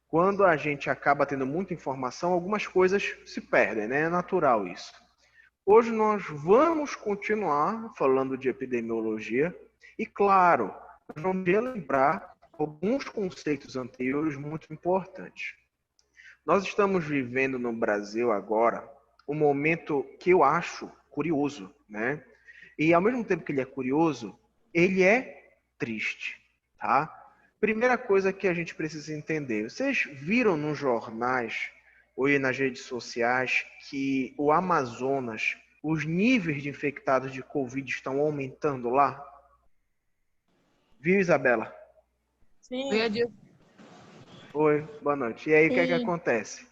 Quando a gente acaba tendo muita informação, algumas coisas se perdem, né? É natural isso. Hoje nós vamos continuar falando de epidemiologia e, claro, nós vamos relembrar alguns conceitos anteriores muito importantes. Nós estamos vivendo no Brasil agora um momento que eu acho curioso, né? E ao mesmo tempo que ele é curioso, ele é triste, tá? Primeira coisa que a gente precisa entender. Vocês viram nos jornais ou nas redes sociais que o Amazonas, os níveis de infectados de Covid estão aumentando lá? Viu, Isabela? Sim, Oi, boa noite. E aí, o que é que sim. acontece?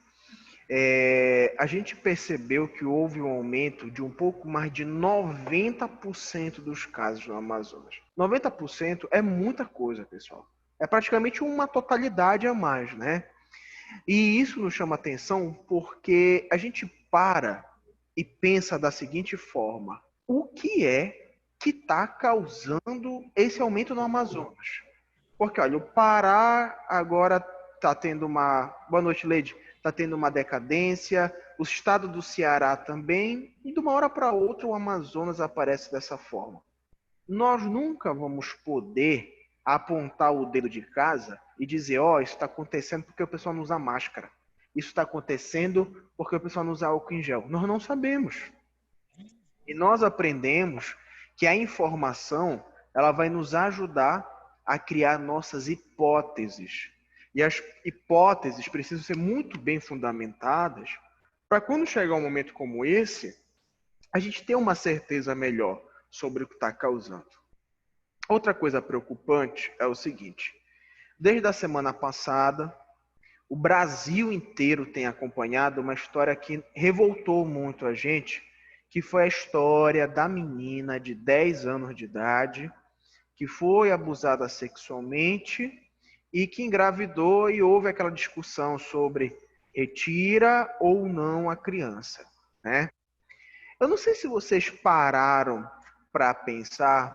A gente percebeu que houve um aumento de um pouco mais de 90% dos casos no Amazonas. 90% é muita coisa, pessoal. É praticamente uma totalidade a mais, né? E isso nos chama atenção porque a gente para e pensa da seguinte forma: o que é que está causando esse aumento no Amazonas? Porque, olha, o Pará agora está tendo uma. Boa noite, Leide. Está tendo uma decadência, o estado do Ceará também, e de uma hora para outra o Amazonas aparece dessa forma. Nós nunca vamos poder apontar o dedo de casa e dizer: ó, isso está acontecendo porque o pessoal não usa máscara. Isso está acontecendo porque o pessoal não usa álcool em gel. Nós não sabemos. E nós aprendemos que a informação ela vai nos ajudar a criar nossas hipóteses. E as hipóteses precisam ser muito bem fundamentadas para quando chegar um momento como esse, a gente ter uma certeza melhor sobre o que está causando. Outra coisa preocupante é o seguinte: desde a semana passada, o Brasil inteiro tem acompanhado uma história que revoltou muito a gente, que foi a história da menina de 10 anos de idade que foi abusada sexualmente e que engravidou, e houve aquela discussão sobre retira ou não a criança, né? Eu não sei se vocês pararam para pensar,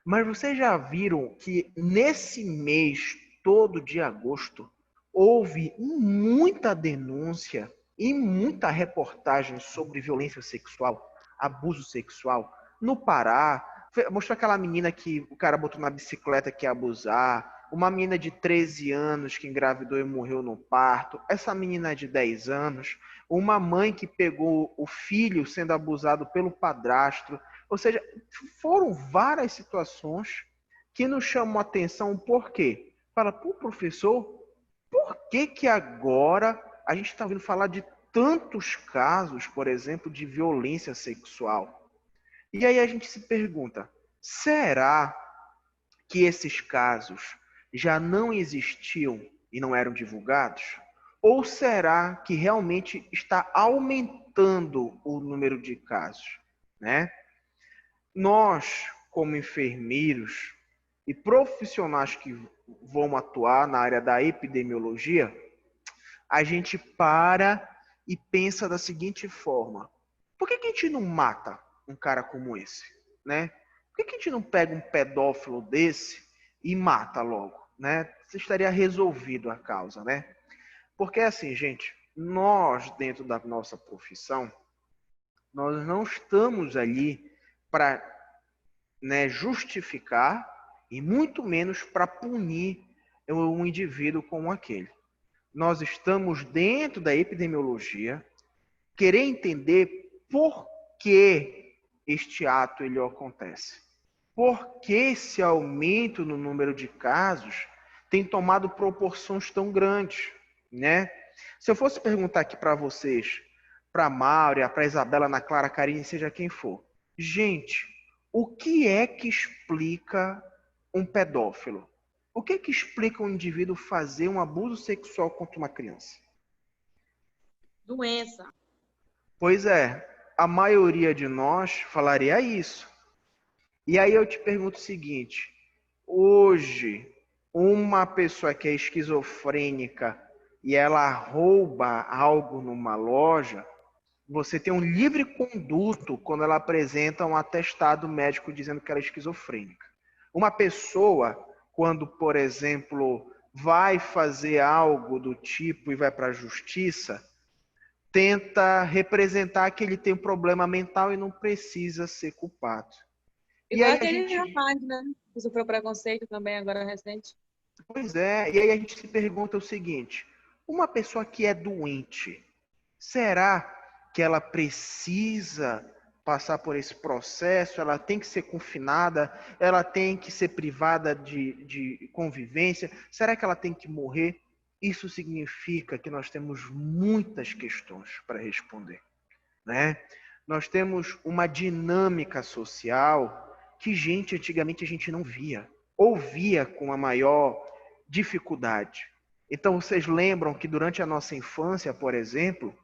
mas vocês já viram que nesse mês todo de agosto houve muita denúncia e muita reportagem sobre violência sexual, abuso sexual no Pará. Mostrou aquela menina que o cara botou na bicicleta que ia abusar, uma menina de 13 anos que engravidou e morreu no parto, essa menina de 10 anos, uma mãe que pegou o filho sendo abusado pelo padrasto. Ou seja, foram várias situações que nos chamam a atenção. Por quê? Fala, pô, professor, por que que agora a gente está ouvindo falar de tantos casos, por exemplo, de violência sexual? E aí a gente se pergunta, será que esses casos já não existiam e não eram divulgados? Ou será que realmente está aumentando o número de casos, né? Nós, como enfermeiros e profissionais que vão atuar na área da epidemiologia, a gente para e pensa da seguinte forma: por que que a gente não mata um cara como esse, né? Por que que a gente não pega um pedófilo desse e mata logo, né? Você estaria resolvido a causa, né? Porque assim, gente, nós dentro da nossa profissão, nós não estamos ali para, né, justificar e muito menos para punir um indivíduo como aquele. Nós estamos dentro da epidemiologia, querer entender por que este ato ele acontece. Por que esse aumento no número de casos tem tomado proporções tão grandes, né? Se eu fosse perguntar aqui para vocês, para a Máurea, para a Isabela, Ana Clara, Karine, seja quem for, gente, o que é que explica um pedófilo? O que é que explica um indivíduo fazer um abuso sexual contra uma criança? Doença. Pois é, a maioria de nós falaria isso. E aí eu te pergunto o seguinte: hoje, uma pessoa que é esquizofrênica e ela rouba algo numa loja, você tem um livre conduto quando ela apresenta um atestado médico dizendo que ela é esquizofrênica. Uma pessoa, quando, por exemplo, vai fazer algo do tipo e vai para a justiça, tenta representar que ele tem um problema mental e não precisa ser culpado. E Igual aí a aquele gente, rapaz, né? Que sofreu preconceito também, agora recente. pois é, e aí a gente se pergunta o seguinte: uma pessoa que é doente, será que ela precisa passar por esse processo? Ela tem que ser confinada? Ela tem que ser privada de convivência? Será que ela tem que morrer? Isso significa que nós temos muitas questões para responder, né? Nós temos uma dinâmica social que, gente, antigamente a gente não via, ou via com a maior dificuldade. Então, vocês lembram que durante a nossa infância, por exemplo,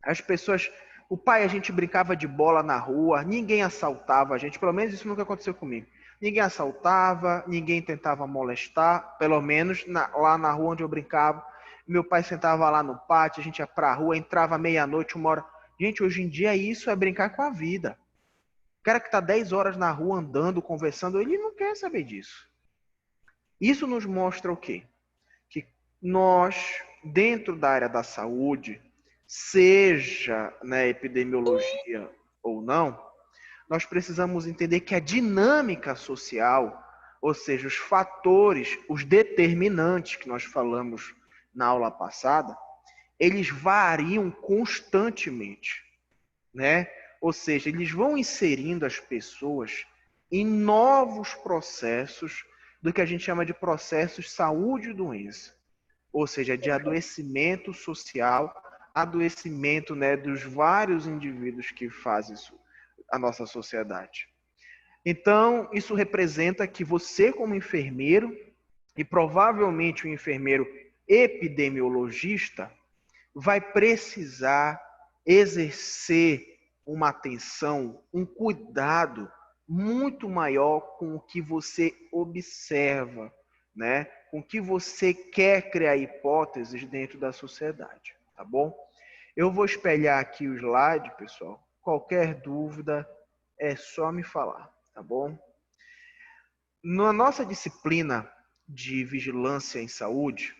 as pessoas, o pai, a gente brincava de bola na rua, ninguém assaltava a gente, pelo menos isso nunca aconteceu comigo. Ninguém assaltava, ninguém tentava molestar, pelo menos lá na rua onde eu brincava. Meu pai sentava lá no pátio, a gente ia pra rua, entrava meia-noite, 1 hora. Gente, hoje em dia isso é brincar com a vida. O cara que está 10 horas na rua andando, conversando, ele não quer saber disso. Isso nos mostra o quê? Que nós, dentro da área da saúde, seja na epidemiologia ou não, nós precisamos entender que a dinâmica social, ou seja, os fatores, os determinantes que nós falamos na aula passada, eles variam constantemente, né? Ou seja, eles vão inserindo as pessoas em novos processos do que a gente chama de processos saúde e doença, ou seja, de adoecimento social, adoecimento, né, dos vários indivíduos que fazem isso, a nossa sociedade. Então, isso representa que você, como enfermeiro, e provavelmente o enfermeiro epidemiologista, vai precisar exercer uma atenção, um cuidado muito maior com o que você observa, né? Com o que você quer criar hipóteses dentro da sociedade, tá bom? Eu vou espelhar aqui o slide, pessoal. Qualquer dúvida é só me falar, tá bom? Na nossa disciplina de vigilância em saúde,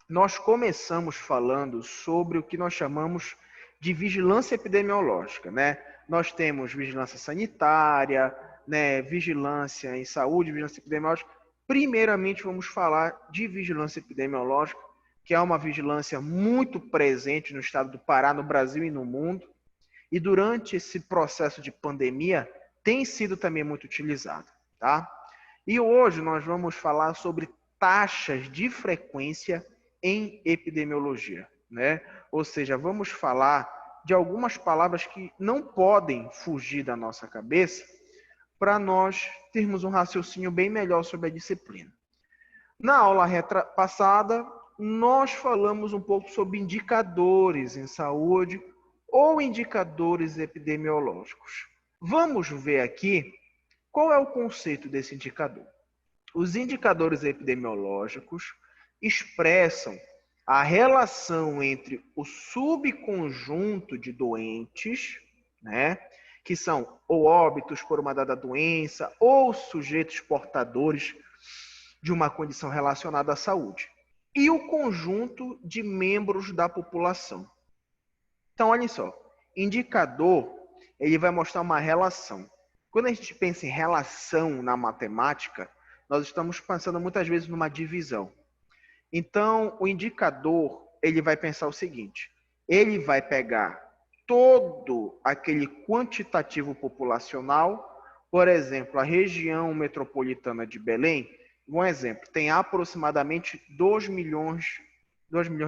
nós começamos falando sobre o que nós chamamos de vigilância epidemiológica, né? Nós temos vigilância sanitária, né, vigilância em saúde, vigilância epidemiológica. Primeiramente, vamos falar de vigilância epidemiológica, que é uma vigilância muito presente no estado do Pará, no Brasil e no mundo. E durante esse processo de pandemia, tem sido também muito utilizada, tá? E hoje nós vamos falar sobre taxas de frequência em epidemiologia, né? Ou seja, vamos falar de algumas palavras que não podem fugir da nossa cabeça para nós termos um raciocínio bem melhor sobre a disciplina. Na aula passada, nós falamos um pouco sobre indicadores em saúde ou indicadores epidemiológicos. Vamos ver aqui qual é o conceito desse indicador. Os indicadores epidemiológicos expressam a relação entre o subconjunto de doentes, né, que são ou óbitos por uma dada doença, ou sujeitos portadores de uma condição relacionada à saúde, e o conjunto de membros da população. Então, olha só, indicador, ele vai mostrar uma relação. Quando a gente pensa em relação na matemática, nós estamos pensando muitas vezes numa divisão. Então, o indicador, ele vai pensar o seguinte, ele vai pegar todo aquele quantitativo populacional, por exemplo, a região metropolitana de Belém, um exemplo, tem aproximadamente 2 milhões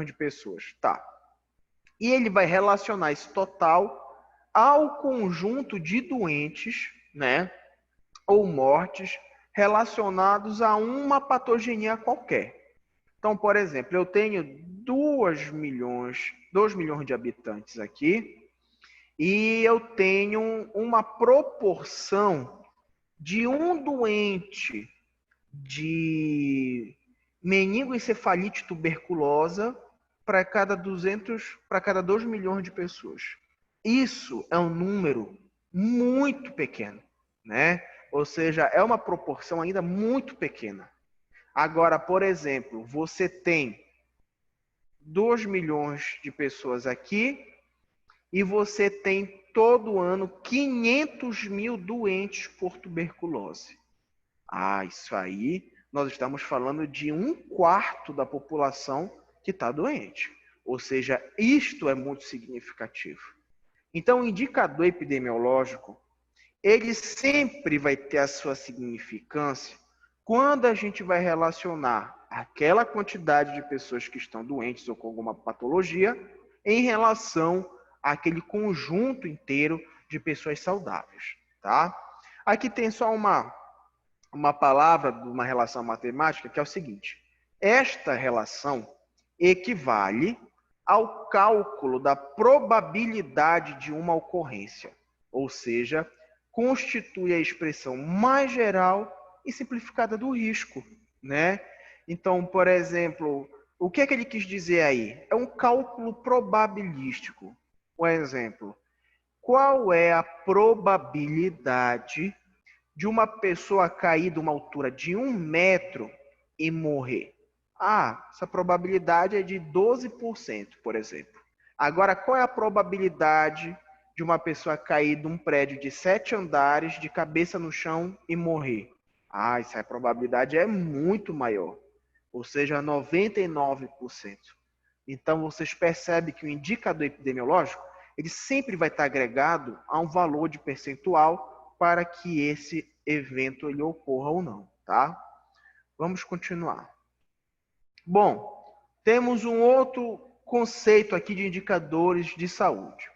de pessoas. Tá. E ele vai relacionar esse total ao conjunto de doentes, né, ou mortes relacionados a uma patogenia qualquer. Então, por exemplo, eu tenho 2 milhões de habitantes aqui e eu tenho uma proporção de um doente de meningoencefalite tuberculosa para cada 2 milhões de pessoas. Isso é um número muito pequeno, né? Ou seja, é uma proporção ainda muito pequena. Agora, por exemplo, você tem 2 milhões de pessoas aqui e você tem todo ano 500 mil doentes por tuberculose. Ah, isso aí, nós estamos falando de 1/4 da população que está doente. Ou seja, isto é muito significativo. Então, o indicador epidemiológico, ele sempre vai ter a sua significância quando a gente vai relacionar aquela quantidade de pessoas que estão doentes ou com alguma patologia em relação àquele conjunto inteiro de pessoas saudáveis, tá? Aqui tem só uma palavra de uma relação matemática que é o seguinte: esta relação equivale ao cálculo da probabilidade de uma ocorrência, ou seja, constitui a expressão mais geral e simplificada do risco, né? Então, por exemplo, o que é que ele quis dizer aí? É um cálculo probabilístico. Um exemplo: qual é a probabilidade de uma pessoa cair de uma altura de 1 metro e morrer? Ah, essa probabilidade é de 12%, por exemplo. Agora, qual é a probabilidade de uma pessoa cair de um prédio de 7 andares, de cabeça no chão e morrer? Ah, essa probabilidade é muito maior, ou seja, 99%. Então, vocês percebem que o indicador epidemiológico, ele sempre vai estar agregado a um valor de percentual para que esse evento ele ocorra ou não, tá? Vamos continuar. Bom, temos um outro conceito aqui de indicadores de saúde.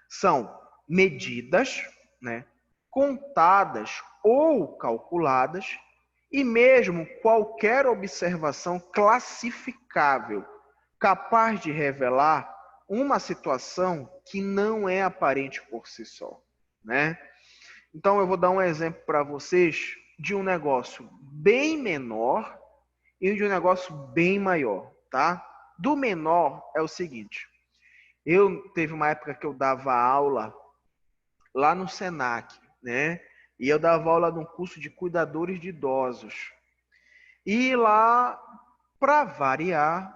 São medidas, né, contadas ou calculadas, e mesmo qualquer observação classificável capaz de revelar uma situação que não é aparente por si só, né? Então eu vou dar um exemplo para vocês de um negócio bem menor e de um negócio bem maior, tá? Do menor é o seguinte: eu teve uma época que eu dava aula lá no Senac, né? E eu dava aula num curso de cuidadores de idosos. E lá, para variar,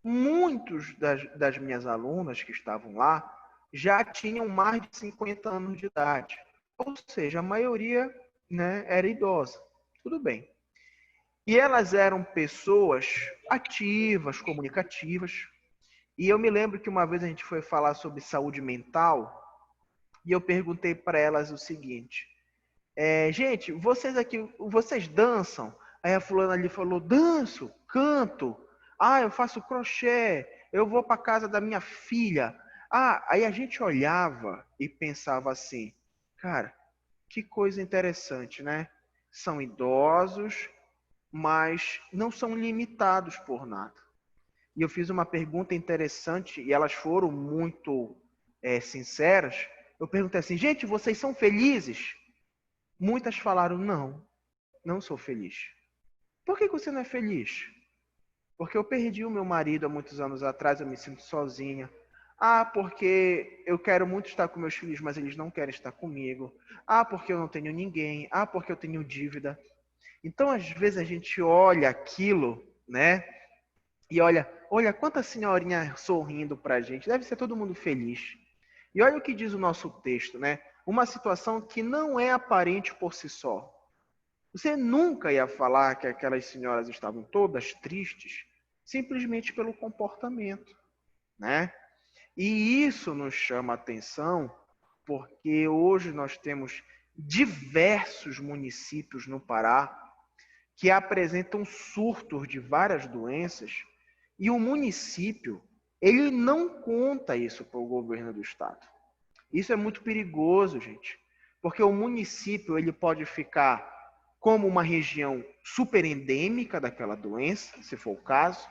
muitos das minhas alunas que estavam lá já tinham mais de 50 anos de idade. Ou seja, a maioria, né, era idosa. Tudo bem. E elas eram pessoas ativas, comunicativas. E eu me lembro que uma vez a gente foi falar sobre saúde mental e eu perguntei para elas o seguinte: gente, vocês aqui, vocês dançam? Aí a fulana ali falou: danço, canto, ah, eu faço crochê, eu vou para casa da minha filha. Ah, aí a gente olhava e pensava assim: cara, que coisa interessante, né? São idosos, mas não são limitados por nada. E eu fiz uma pergunta interessante e elas foram muito sinceras. Eu perguntei assim: gente, vocês são felizes? Muitas falaram: não, não sou feliz. Por que você não é feliz? Porque eu perdi o meu marido há muitos anos atrás, eu me sinto sozinha. Ah, porque eu quero muito estar com meus filhos, mas eles não querem estar comigo. Ah, porque eu não tenho ninguém. Ah, porque eu tenho dívida. Então, às vezes, a gente olha aquilo, né? E olha quanta senhorinha sorrindo pra gente. Deve ser todo mundo feliz. E olha o que diz o nosso texto, né? Uma situação que não é aparente por si só. Você nunca ia falar que aquelas senhoras estavam todas tristes simplesmente pelo comportamento, né? E isso nos chama a atenção porque hoje nós temos diversos municípios no Pará que apresentam surtos de várias doenças e o município, ele não conta isso para o governo do estado. Isso é muito perigoso, gente, porque o município ele pode ficar como uma região super endêmica daquela doença, se for o caso.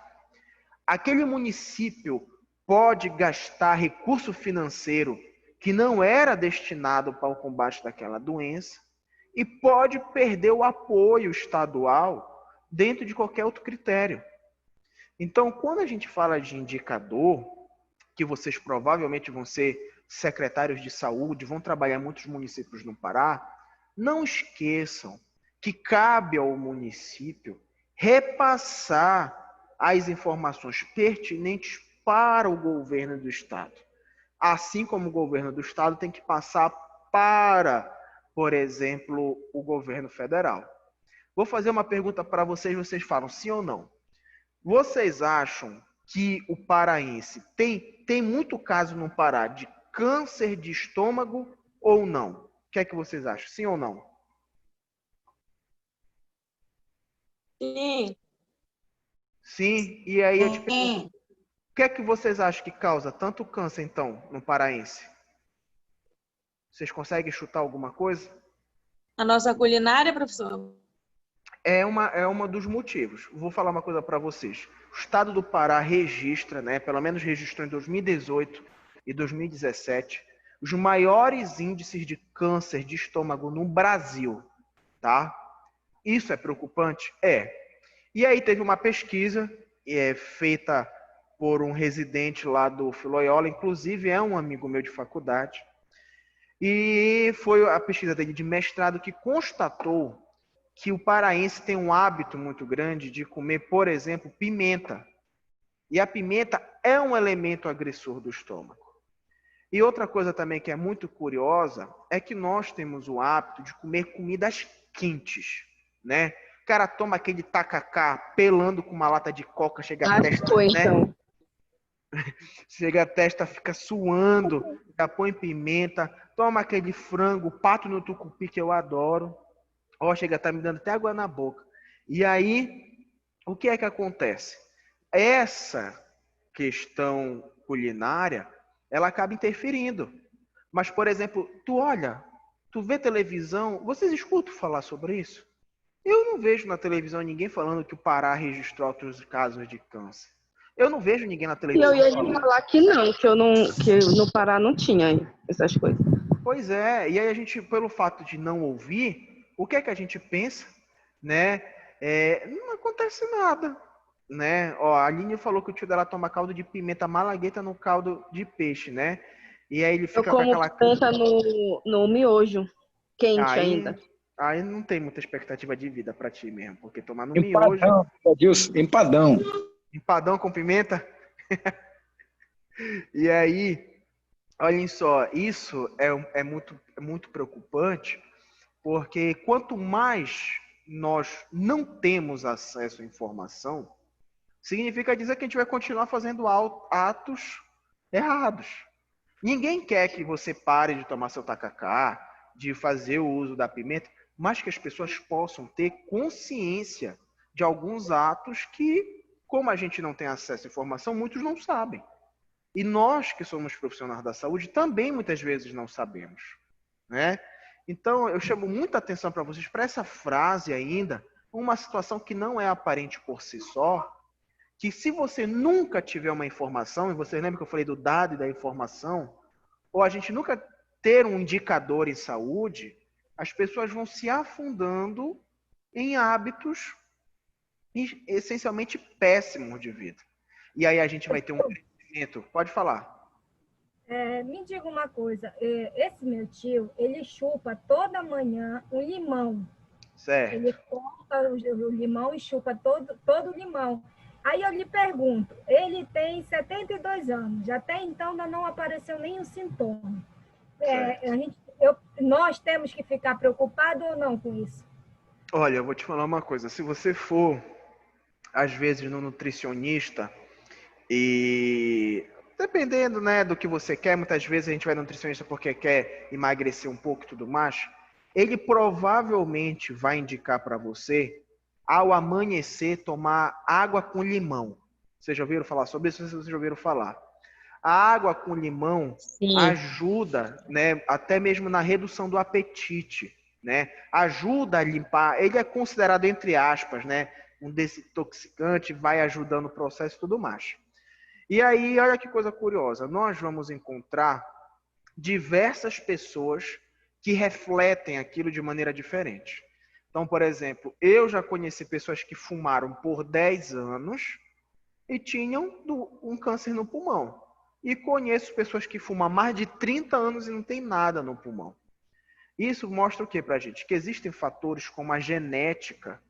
Aquele município pode gastar recurso financeiro que não era destinado para o combate daquela doença e pode perder o apoio estadual dentro de qualquer outro critério. Então, quando a gente fala de indicador, que vocês provavelmente vão ser secretários de saúde, vão trabalhar em muitos municípios no Pará, não esqueçam que cabe ao município repassar as informações pertinentes para o governo do Estado. Assim como o governo do Estado tem que passar para, por exemplo, o governo federal. Vou fazer uma pergunta para vocês, vocês falam sim ou não. Vocês acham que o paraense tem muito caso no Pará de câncer de estômago ou não? O que é que vocês acham? Sim ou não? Sim. Sim. E aí eu te pergunto, o que é que vocês acham que causa tanto câncer, então, no paraense? Vocês conseguem chutar alguma coisa? A nossa culinária, professor? É uma dos motivos. Vou falar uma coisa para vocês. O estado do Pará registra, né, pelo menos registrou em 2018 e 2017, os maiores índices de câncer de estômago no Brasil, tá? Isso é preocupante? É. E aí teve uma pesquisa feita por um residente lá do Filoiola, inclusive é um amigo meu de faculdade, e foi a pesquisa dele de mestrado que constatou que o paraense tem um hábito muito grande de comer, por exemplo, pimenta. E a pimenta é um elemento agressor do estômago. E outra coisa também que é muito curiosa é que nós temos o hábito de comer comidas quentes, né? O cara toma aquele tacacá pelando com uma lata de coca, chega a testa, Foi, né? então. Chega a testa, fica suando, já põe pimenta, toma aquele frango, pato no tucupi que eu adoro. Ó, chega, tá me dando até água na boca. E aí, o que é que acontece? Essa questão culinária, ela acaba interferindo. Mas, por exemplo, tu vê televisão, vocês escutam falar sobre isso? Eu não vejo na televisão ninguém falando que o Pará registrou outros casos de câncer. Eu não vejo ninguém na E eu televisão ia te falando. falar que não, que no Pará não tinha essas coisas. Pois é, e aí a gente, pelo fato de não ouvir, o que é que a gente pensa, né? Não acontece nada, né? Ó, a Aline falou que o tio dela toma caldo de pimenta malagueta no caldo de peixe, né? E aí ele Eu fica com como aquela... pimenta no miojo, quente Aí, ainda. aí não tem muita expectativa de vida pra ti mesmo, porque tomar no miojo, Empadão, Adilson, empadão. empadão com pimenta, e aí, olhem só, isso é muito preocupante, porque quanto mais nós não temos acesso à informação, significa dizer que a gente vai continuar fazendo atos errados. Ninguém quer que você pare de tomar seu tacacá, de fazer o uso da pimenta, mas que as pessoas possam ter consciência de alguns atos que, como a gente não tem acesso à informação, muitos não sabem. E nós que somos profissionais da saúde também muitas vezes não sabemos, né? Então, eu chamo muita atenção para vocês para essa frase ainda, uma situação que não é aparente por si só, que se você nunca tiver uma informação, e vocês lembram que eu falei do dado e da informação, ou a gente nunca ter um indicador em saúde, as pessoas vão se afundando em hábitos essencialmente péssimos de vida. E aí a gente vai ter um crescimento. Pode falar. Me diga uma coisa, esse meu tio, ele chupa toda manhã um limão. Certo. Ele corta o limão e chupa todo o limão. Aí eu lhe pergunto, ele tem 72 anos, até então ainda não apareceu nenhum sintoma. Nós temos que ficar preocupados ou não com isso? Olha, eu vou te falar uma coisa. Se você for, às vezes, no nutricionista e... dependendo, né, do que você quer, muitas vezes a gente vai no nutricionista porque quer emagrecer um pouco e tudo mais, ele provavelmente vai indicar para você, ao amanhecer, tomar água com limão. Vocês já ouviram falar sobre isso? Vocês já ouviram falar? A água com limão Sim. ajuda, né, até mesmo na redução do apetite, né? Ajuda a limpar. Ele é considerado, entre aspas, né, um desintoxicante, vai ajudando o processo e tudo mais. E aí, olha que coisa curiosa, nós vamos encontrar diversas pessoas que refletem aquilo de maneira diferente. Então, por exemplo, eu já conheci pessoas que fumaram por 10 anos e tinham um câncer no pulmão. E conheço pessoas que fumam há mais de 30 anos e não tem nada no pulmão. Isso mostra o que pra gente? Que existem fatores como a genética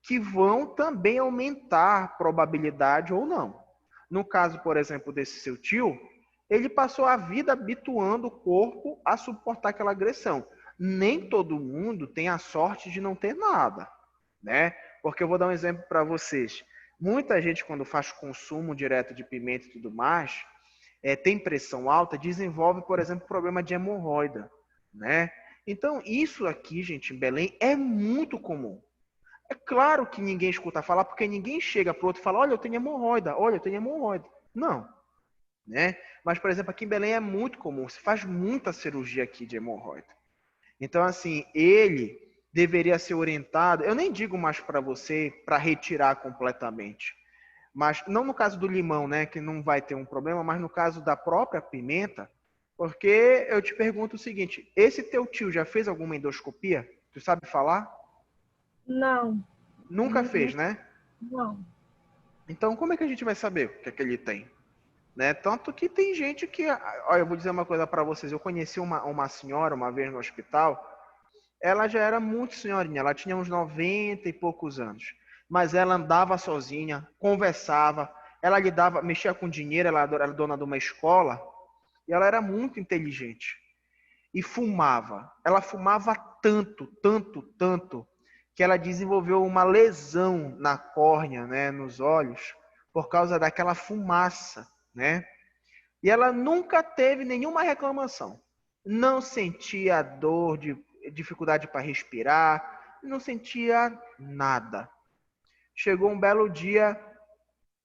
que vão também aumentar a probabilidade ou não. No caso, por exemplo, desse seu tio, ele passou a vida habituando o corpo a suportar aquela agressão. Nem todo mundo tem a sorte de não ter nada, né? Porque eu vou dar um exemplo para vocês. Muita gente, quando faz consumo direto de pimenta e tudo mais, tem pressão alta, desenvolve, por exemplo, problema de hemorroida, né? Então, isso aqui, gente, em Belém, é muito comum. É claro que ninguém escuta falar, porque ninguém chega para o outro e fala, olha, eu tenho hemorroida, olha, eu tenho hemorroida. Não, né? Mas, por exemplo, aqui em Belém é muito comum, se faz muita cirurgia aqui de hemorroida. Então, assim, ele deveria ser orientado, eu nem digo mais para você para retirar completamente, mas não no caso do limão, né, que não vai ter um problema, mas no caso da própria pimenta, porque eu te pergunto o seguinte, esse teu tio já fez alguma endoscopia? Tu sabe falar? Não, Nunca fez, né? não. Então, como é que a gente vai saber o que é que ele tem? Né? Tanto que tem gente que... Olha, eu vou dizer uma coisa para vocês. Eu conheci uma senhora uma vez no hospital. Ela já era muito senhorinha. Ela tinha uns 90 e poucos anos. Mas ela andava sozinha, conversava. Ela lidava, mexia com dinheiro. Ela era dona de uma escola. E ela era muito inteligente. E fumava. Ela fumava tanto, tanto, tanto, que ela desenvolveu uma lesão na córnea, né, nos olhos, por causa daquela fumaça, né? E ela nunca teve nenhuma reclamação. Não sentia dor, de dificuldade para respirar, não sentia nada. Chegou um belo dia,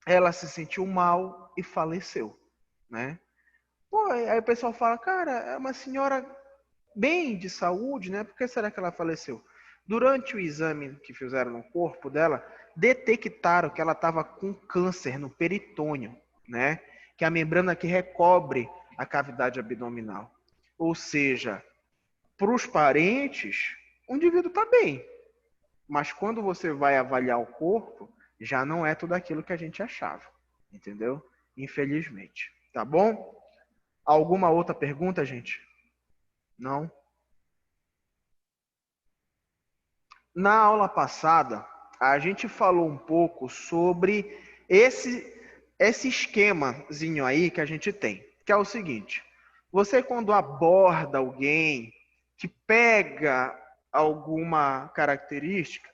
ela se sentiu mal e faleceu, né? Pô, aí o pessoal fala, cara, é uma senhora bem de saúde, né? Por que será que ela faleceu? Durante o exame que fizeram no corpo dela, detectaram que ela estava com câncer no peritônio, né? Que é a membrana que recobre a cavidade abdominal. Ou seja, para os parentes, o indivíduo está bem. Mas quando você vai avaliar o corpo, já não é tudo aquilo que a gente achava. Entendeu? Infelizmente. Tá bom? Alguma outra pergunta, gente? Não? Na aula passada, a gente falou um pouco sobre esse esquemazinho aí que a gente tem, que é o seguinte: você quando aborda alguém que pega alguma característica,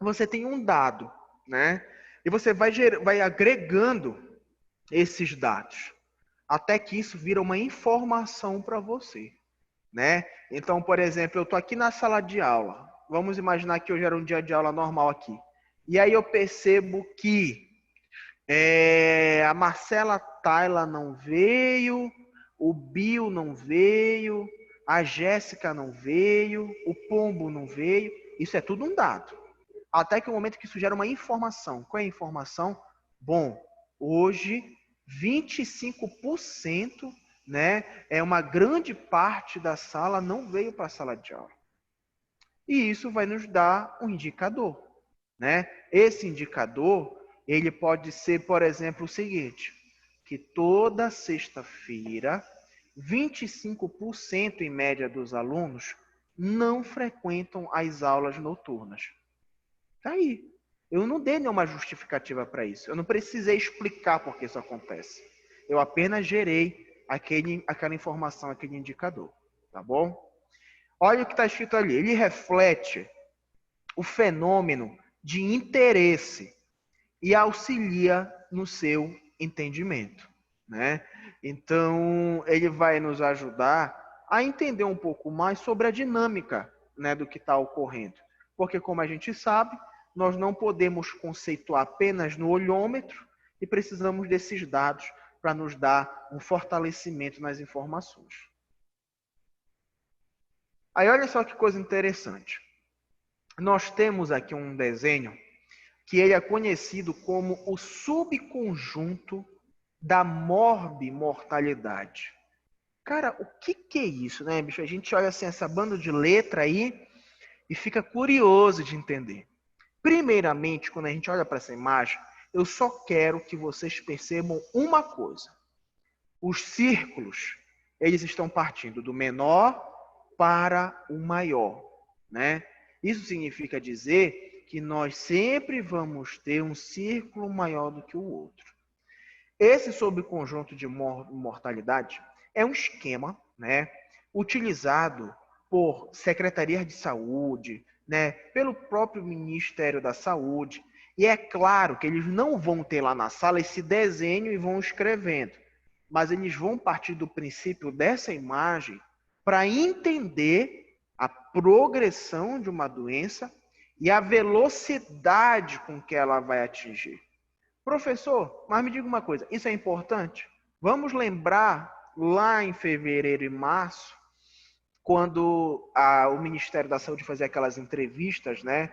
você tem um dado, né? E você vai agregando esses dados, até que isso vira uma informação para você, né? Então, por exemplo, eu estou aqui na sala de aula. Vamos imaginar que hoje era um dia de aula normal aqui. E aí eu percebo que a Marcela Tayla não veio, o Bill não veio, a Jéssica não veio, o Pombo não veio. Isso é tudo um dado. Até que o momento que isso gera uma informação. Qual é a informação? Bom, hoje 25%, né, uma grande parte da sala não veio para a sala de aula. E isso vai nos dar um indicador, né? Esse indicador, ele pode ser, por exemplo, o seguinte, que toda sexta-feira, 25% em média dos alunos não frequentam as aulas noturnas. Tá aí. Eu não dei nenhuma justificativa para isso. Eu não precisei explicar por que isso acontece. Eu apenas gerei aquela informação, aquele indicador. Tá bom? Olha o que está escrito ali. Ele reflete o fenômeno de interesse e auxilia no seu entendimento, né? Então, ele vai nos ajudar a entender um pouco mais sobre a dinâmica, né, do que está ocorrendo. Porque, como a gente sabe, nós não podemos conceituar apenas no olhômetro e precisamos desses dados para nos dar um fortalecimento nas informações. Aí olha só que coisa interessante. Nós temos aqui um desenho que ele é conhecido como o subconjunto da morbimortalidade. Cara, o que é isso, né, bicho? A gente olha assim essa banda de letra aí e fica curioso de entender. Primeiramente, quando a gente olha para essa imagem, eu só quero que vocês percebam uma coisa. Os círculos, eles estão partindo do menor para o maior, né? Isso significa dizer que nós sempre vamos ter um círculo maior do que o outro. Esse subconjunto de mortalidade é um esquema, né, utilizado por secretarias de saúde, né, pelo próprio Ministério da Saúde. E é claro que eles não vão ter lá na sala esse desenho e vão escrevendo, mas eles vão partir do princípio dessa imagem para entender a progressão de uma doença e a velocidade com que ela vai atingir. Professor, mas me diga uma coisa, isso é importante? Vamos lembrar lá em fevereiro e março, quando o Ministério da Saúde fazia aquelas entrevistas, né?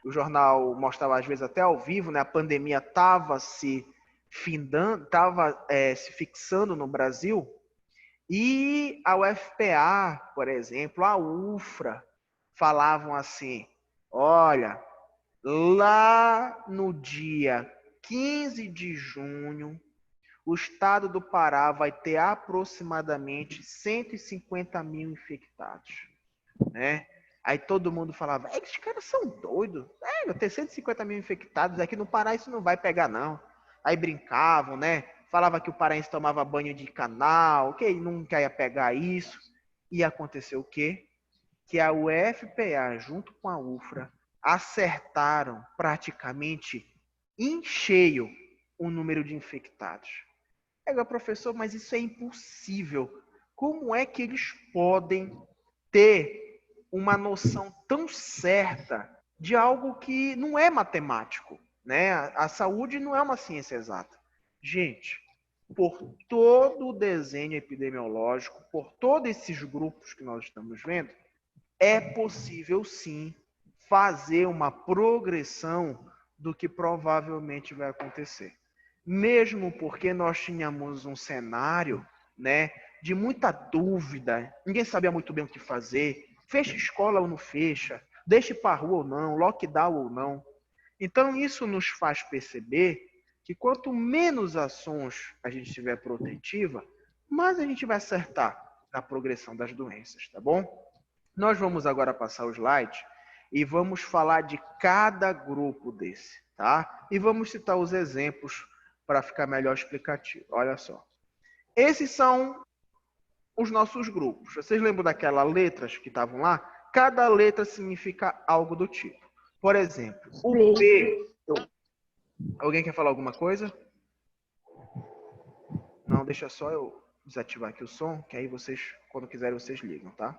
O jornal mostrava às vezes até ao vivo, né? A pandemia estava se findando, estava se fixando no Brasil, e a UFPA, por exemplo, a UFRA, falavam assim, olha, lá no dia 15 de junho, o estado do Pará vai ter aproximadamente 150 mil infectados, né? Aí todo mundo falava, esses caras são doidos, vai ter 150 mil infectados, aqui no Pará isso não vai pegar não. Aí brincavam, né? Falava que o paraense tomava banho de canal, que ele nunca ia pegar isso. E aconteceu o quê? Que a UFPA, junto com a UFRA, acertaram praticamente em cheio o número de infectados. Professor, mas isso é impossível. Como é que eles podem ter uma noção tão certa de algo que não é matemático, né? A saúde não é uma ciência exata. Gente, por todo o desenho epidemiológico, por todos esses grupos que nós estamos vendo, é possível sim fazer uma progressão do que provavelmente vai acontecer. Mesmo porque nós tínhamos um cenário, né, de muita dúvida, ninguém sabia muito bem o que fazer, fecha escola ou não fecha, deixa para a rua ou não, lockdown ou não. Então isso nos faz perceber que quanto menos ações a gente tiver protetiva, mais a gente vai acertar na progressão das doenças, tá bom? Nós vamos agora passar o slide e vamos falar de cada grupo desse, tá? E vamos citar os exemplos para ficar melhor explicativo. Olha só. Esses são os nossos grupos. Vocês lembram daquelas letras que estavam lá? Cada letra significa algo do tipo. Por exemplo, o P. Alguém quer falar alguma coisa? Não, deixa só eu desativar aqui o som, que aí vocês, quando quiserem, vocês ligam, tá?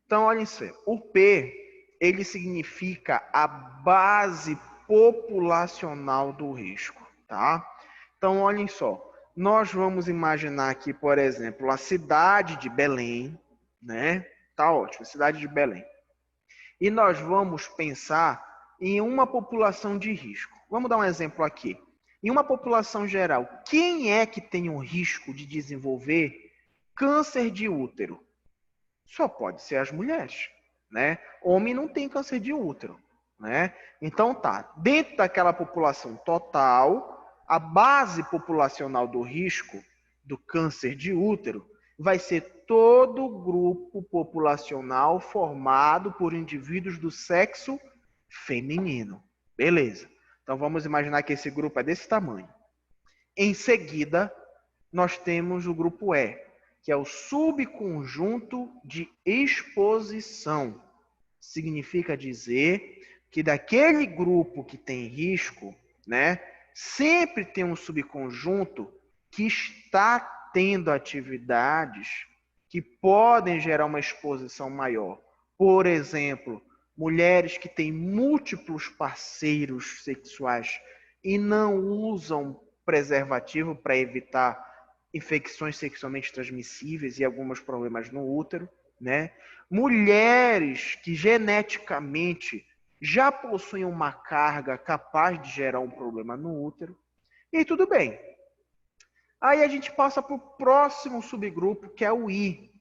Então, olhem só. O P, ele significa a base populacional do risco, tá? Então, olhem só. Nós vamos imaginar aqui, por exemplo, a cidade de Belém, né? Tá ótimo, cidade de Belém. E nós vamos pensar em uma população de risco. Vamos dar um exemplo aqui. Em uma população geral, quem é que tem um risco de desenvolver câncer de útero? Só pode ser as mulheres, né? Homem não tem câncer de útero, né? Então tá, dentro daquela população total, a base populacional do risco do câncer de útero vai ser todo o grupo populacional formado por indivíduos do sexo feminino. Beleza. Então vamos imaginar que esse grupo é desse tamanho. Em seguida, nós temos o grupo E, que é o subconjunto de exposição. Significa dizer que daquele grupo que tem risco, né, sempre tem um subconjunto que está tendo atividades que podem gerar uma exposição maior. Por exemplo, mulheres que têm múltiplos parceiros sexuais e não usam preservativo para evitar infecções sexualmente transmissíveis e alguns problemas no útero, né? Mulheres que geneticamente já possuem uma carga capaz de gerar um problema no útero. E tudo bem. Aí a gente passa para o próximo subgrupo, que é o I.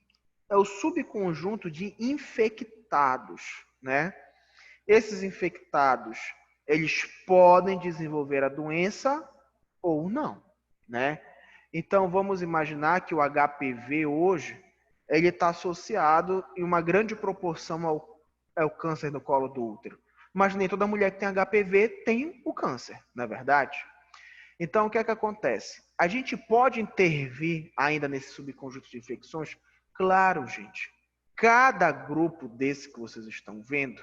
É o subconjunto de infectados, né? Esses infectados, eles podem desenvolver a doença ou não, né? Então, vamos imaginar que o HPV hoje, ele está associado em uma grande proporção ao câncer no colo do útero. Mas nem toda mulher que tem HPV tem o câncer, não é verdade? Então, o que é que acontece? A gente pode intervir ainda nesse subconjunto de infecções? Claro, gente. Cada grupo desse que vocês estão vendo,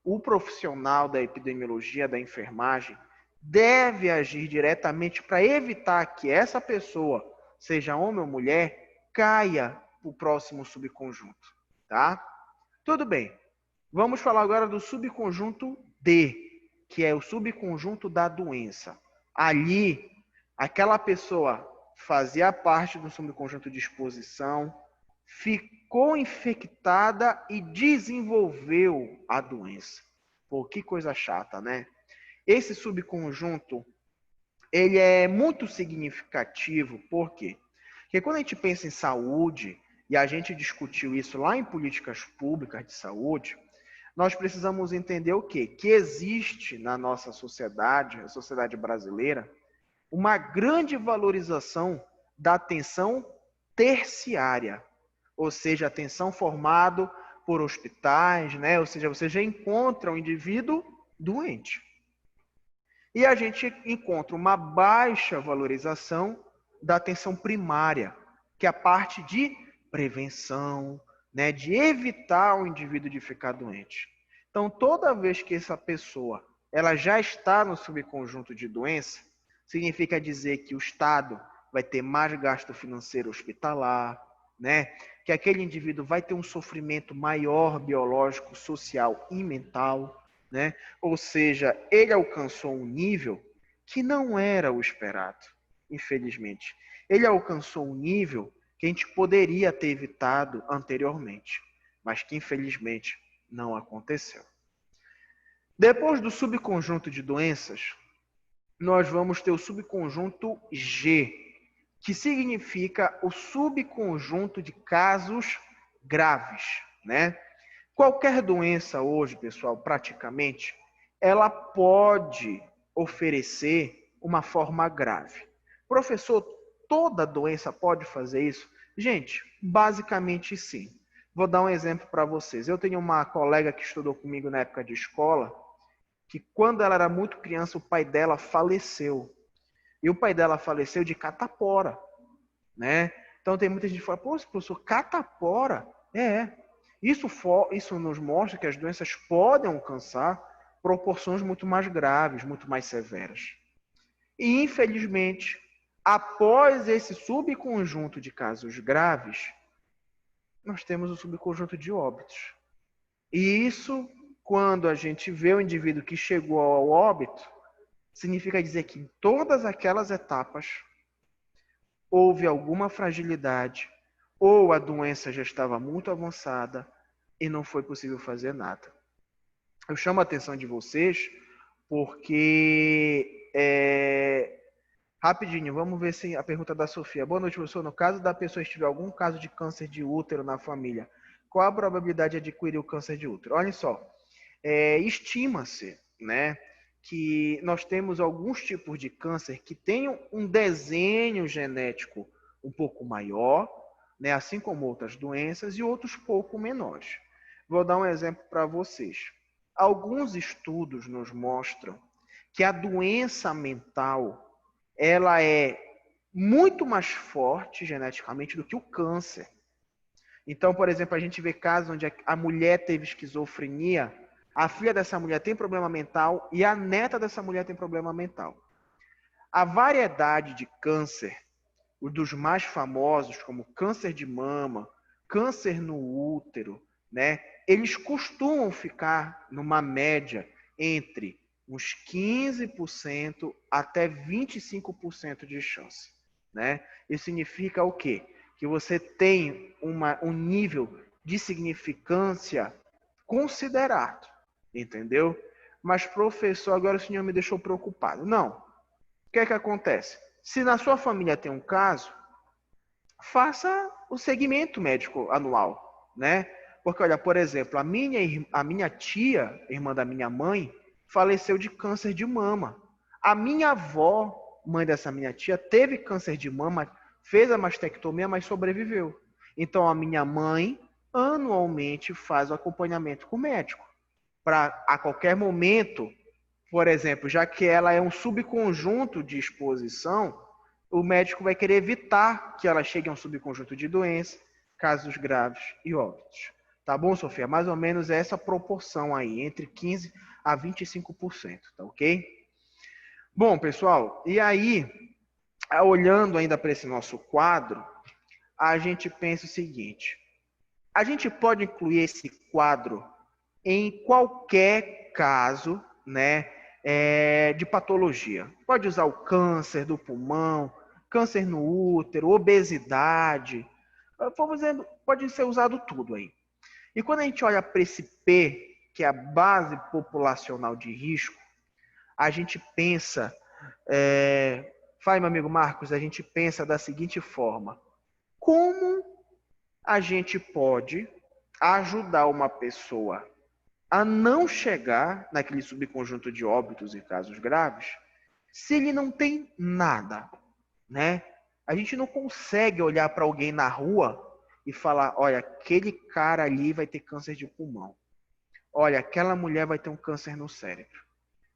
o profissional da epidemiologia, da enfermagem, deve agir diretamente para evitar que essa pessoa, seja homem ou mulher, caia para o próximo subconjunto, tá? Tudo bem. Vamos falar agora do subconjunto D, que é o subconjunto da doença. Ali, aquela pessoa fazia parte do subconjunto de exposição, ficou infectada e desenvolveu a doença. Pô, que coisa chata, né? Esse subconjunto, ele é muito significativo, por quê? Porque quando a gente pensa em saúde, e a gente discutiu isso lá em políticas públicas de saúde, nós precisamos entender o quê? Que existe na nossa sociedade, a sociedade brasileira, uma grande valorização da atenção terciária, ou seja, atenção formada por hospitais, né? Ou seja, você já encontra um indivíduo doente. E a gente encontra uma baixa valorização da atenção primária, que é a parte de prevenção, né? De evitar o indivíduo de ficar doente. Então, toda vez que essa pessoa ela já está no subconjunto de doença, significa dizer que o Estado vai ter mais gasto financeiro hospitalar, né? Que aquele indivíduo vai ter um sofrimento maior biológico, social e mental, né? Ou seja, ele alcançou um nível que não era o esperado, infelizmente. Ele alcançou um nível que a gente poderia ter evitado anteriormente, mas que infelizmente não aconteceu. Depois do subconjunto de doenças, nós vamos ter o subconjunto G, que significa o subconjunto de casos graves, né? Qualquer doença hoje, pessoal, praticamente, ela pode oferecer uma forma grave. Professor, toda doença pode fazer isso? Gente, basicamente sim. Vou dar um exemplo para vocês. Eu tenho uma colega que estudou comigo na época de escola, que quando ela era muito criança, o pai dela faleceu. E o pai dela faleceu de catapora, né? Então tem muita gente que fala, pô, professor, catapora? Isso nos mostra que as doenças podem alcançar proporções muito mais graves, muito mais severas. E, infelizmente, após esse subconjunto de casos graves, nós temos o subconjunto de óbitos. E isso, quando a gente vê o indivíduo que chegou ao óbito, significa dizer que em todas aquelas etapas houve alguma fragilidade, ou a doença já estava muito avançada e não foi possível fazer nada. Eu chamo a atenção de vocês porque... Rapidinho, vamos ver se a pergunta da Sofia. Boa noite, professor. No caso da pessoa estiver algum caso de câncer de útero na família, qual a probabilidade de adquirir o câncer de útero? Olha só, estima-se, né, que nós temos alguns tipos de câncer que têm um desenho genético um pouco maior, né, assim como outras doenças, e outros pouco menores. Vou dar um exemplo para vocês. Alguns estudos nos mostram que a doença mental ela é muito mais forte geneticamente do que o câncer. Então, por exemplo, a gente vê casos onde a mulher teve esquizofrenia, a filha dessa mulher tem problema mental e a neta dessa mulher tem problema mental. A variedade de câncer, os dos mais famosos, como câncer de mama, câncer no útero, né, eles costumam ficar numa média entre uns 15% até 25% de chance, né? Isso significa o quê? Que você tem um nível de significância considerado, entendeu? Mas, professor, agora o senhor me deixou preocupado. Não. O que é que acontece? Se na sua família tem um caso, faça o segmento médico anual, né? Porque, olha, por exemplo, a minha tia, irmã da minha mãe, faleceu de câncer de mama. A minha avó, mãe dessa minha tia, teve câncer de mama, fez a mastectomia, mas sobreviveu. Então, a minha mãe anualmente faz o acompanhamento com o médico. para a qualquer momento, por exemplo, já que ela é um subconjunto de exposição, o médico vai querer evitar que ela chegue a um subconjunto de doença, casos graves e óbitos. Tá bom, Sofia? Mais ou menos essa proporção aí, entre 15% a 25%, tá ok? Bom, pessoal, e aí, olhando ainda para esse nosso quadro, a gente pensa o seguinte: a gente pode incluir esse quadro em qualquer caso, né, de patologia. Pode usar o câncer do pulmão, câncer no útero, obesidade, vamos dizendo, pode ser usado tudo aí. E quando a gente olha para esse P, que é a base populacional de risco, a gente pensa, vai, meu amigo Marcos, a gente pensa da seguinte forma: como a gente pode ajudar uma pessoa a não chegar naquele subconjunto de óbitos e casos graves se ele não tem nada, né? A gente não consegue olhar para alguém na rua e falar, olha, aquele cara ali vai ter câncer de pulmão. Olha, aquela mulher vai ter um câncer no cérebro.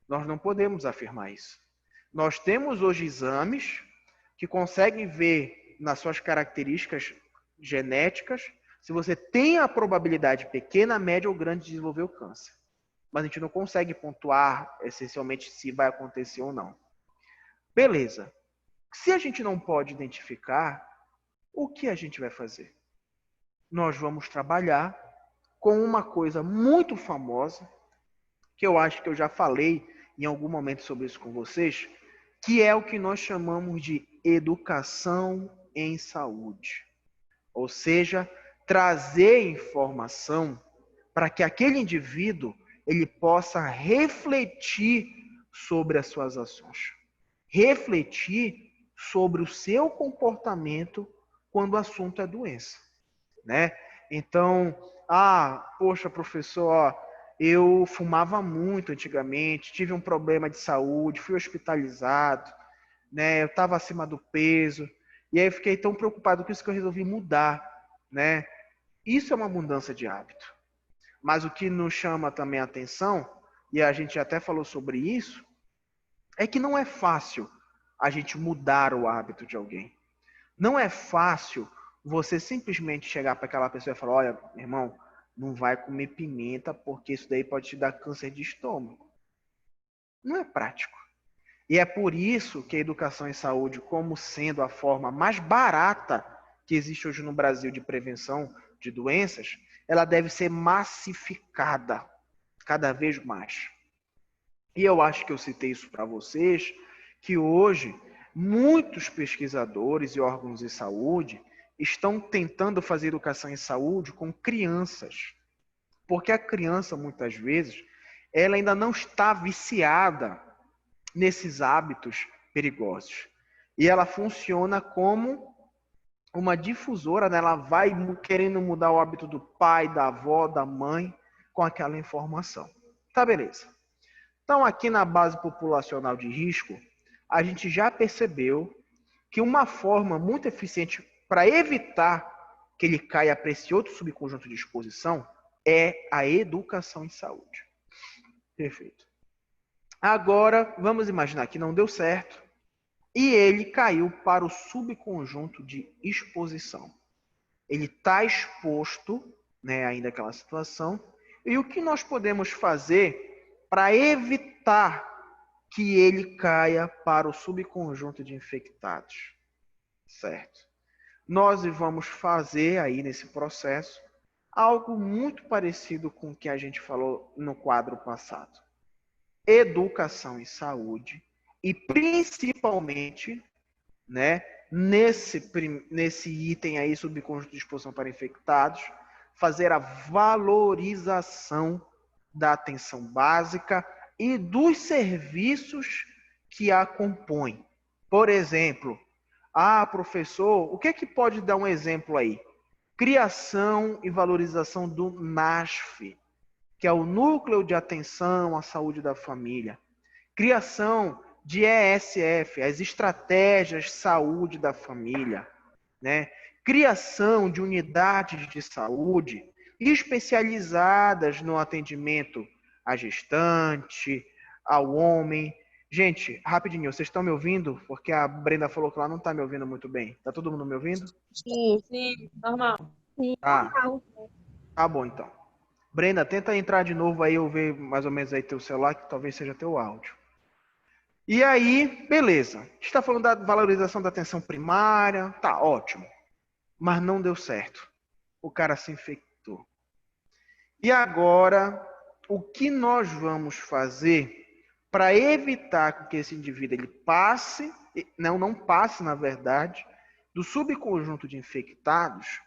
Nós não podemos afirmar isso. Nós temos hoje exames que conseguem ver nas suas características genéticas se você tem a probabilidade pequena, média ou grande de desenvolver o câncer. Mas a gente não consegue pontuar essencialmente se vai acontecer ou não. Beleza. Se a gente não pode identificar, o que a gente vai fazer? Nós vamos trabalhar com uma coisa muito famosa, que eu acho que eu já falei em algum momento sobre isso com vocês, que é o que nós chamamos de educação em saúde. Ou seja, trazer informação para que aquele indivíduo ele possa refletir sobre as suas ações. Refletir sobre o seu comportamento quando o assunto é doença, né? Então, poxa, professor, ó, eu fumava muito antigamente, tive um problema de saúde, fui hospitalizado, né? Eu estava acima do peso, e aí eu fiquei tão preocupado com isso que eu resolvi mudar, né? Isso é uma mudança de hábito. Mas o que nos chama também a atenção, e a gente até falou sobre isso, é que não é fácil a gente mudar o hábito de alguém. Não é fácil você simplesmente chegar para aquela pessoa e falar, olha, meu irmão, não vai comer pimenta porque isso daí pode te dar câncer de estômago. Não é prático. E é por isso que a educação em saúde, como sendo a forma mais barata que existe hoje no Brasil de prevenção de doenças, ela deve ser massificada cada vez mais. E eu acho que eu citei isso para vocês, que hoje muitos pesquisadores e órgãos de saúde estão tentando fazer educação em saúde com crianças. Porque a criança, muitas vezes, ela ainda não está viciada nesses hábitos perigosos. E ela funciona como uma difusora, né? Ela vai querendo mudar o hábito do pai, da avó, da mãe, com aquela informação. Tá, beleza. Então, aqui na base populacional de risco, a gente já percebeu que uma forma muito eficiente para evitar que ele caia para esse outro subconjunto de exposição é a educação em saúde. Perfeito. Agora, vamos imaginar que não deu certo e ele caiu para o subconjunto de exposição. Ele está exposto, né, ainda àquela situação. E o que nós podemos fazer para evitar que ele caia para o subconjunto de infectados? Certo. Nós vamos fazer aí nesse processo algo muito parecido com o que a gente falou no quadro passado. Educação em saúde e principalmente, né, nesse item aí, subconjunto de exposição para infectados, fazer a valorização da atenção básica e dos serviços que a compõem. Por exemplo, professor, o que é que pode dar um exemplo aí? Criação e valorização do NASF, que é o Núcleo de Atenção à Saúde da Família. Criação de ESF, as Estratégias de Saúde da Família, né? Criação de unidades de saúde especializadas no atendimento à gestante, ao homem. Gente, rapidinho, vocês estão me ouvindo? Porque a Brenda falou que ela não está me ouvindo muito bem. Tá todo mundo me ouvindo? Sim. Sim, normal. Sim, Ah, normal. tá bom então. Brenda, tenta entrar de novo aí, eu ver mais ou menos aí teu celular, que talvez seja teu áudio. E aí, beleza. A gente está falando da valorização da atenção primária, tá ótimo. Mas não deu certo. O cara se infectou. E agora, o que nós vamos fazer para evitar que esse indivíduo ele passe, não passe, na verdade, do subconjunto de infectados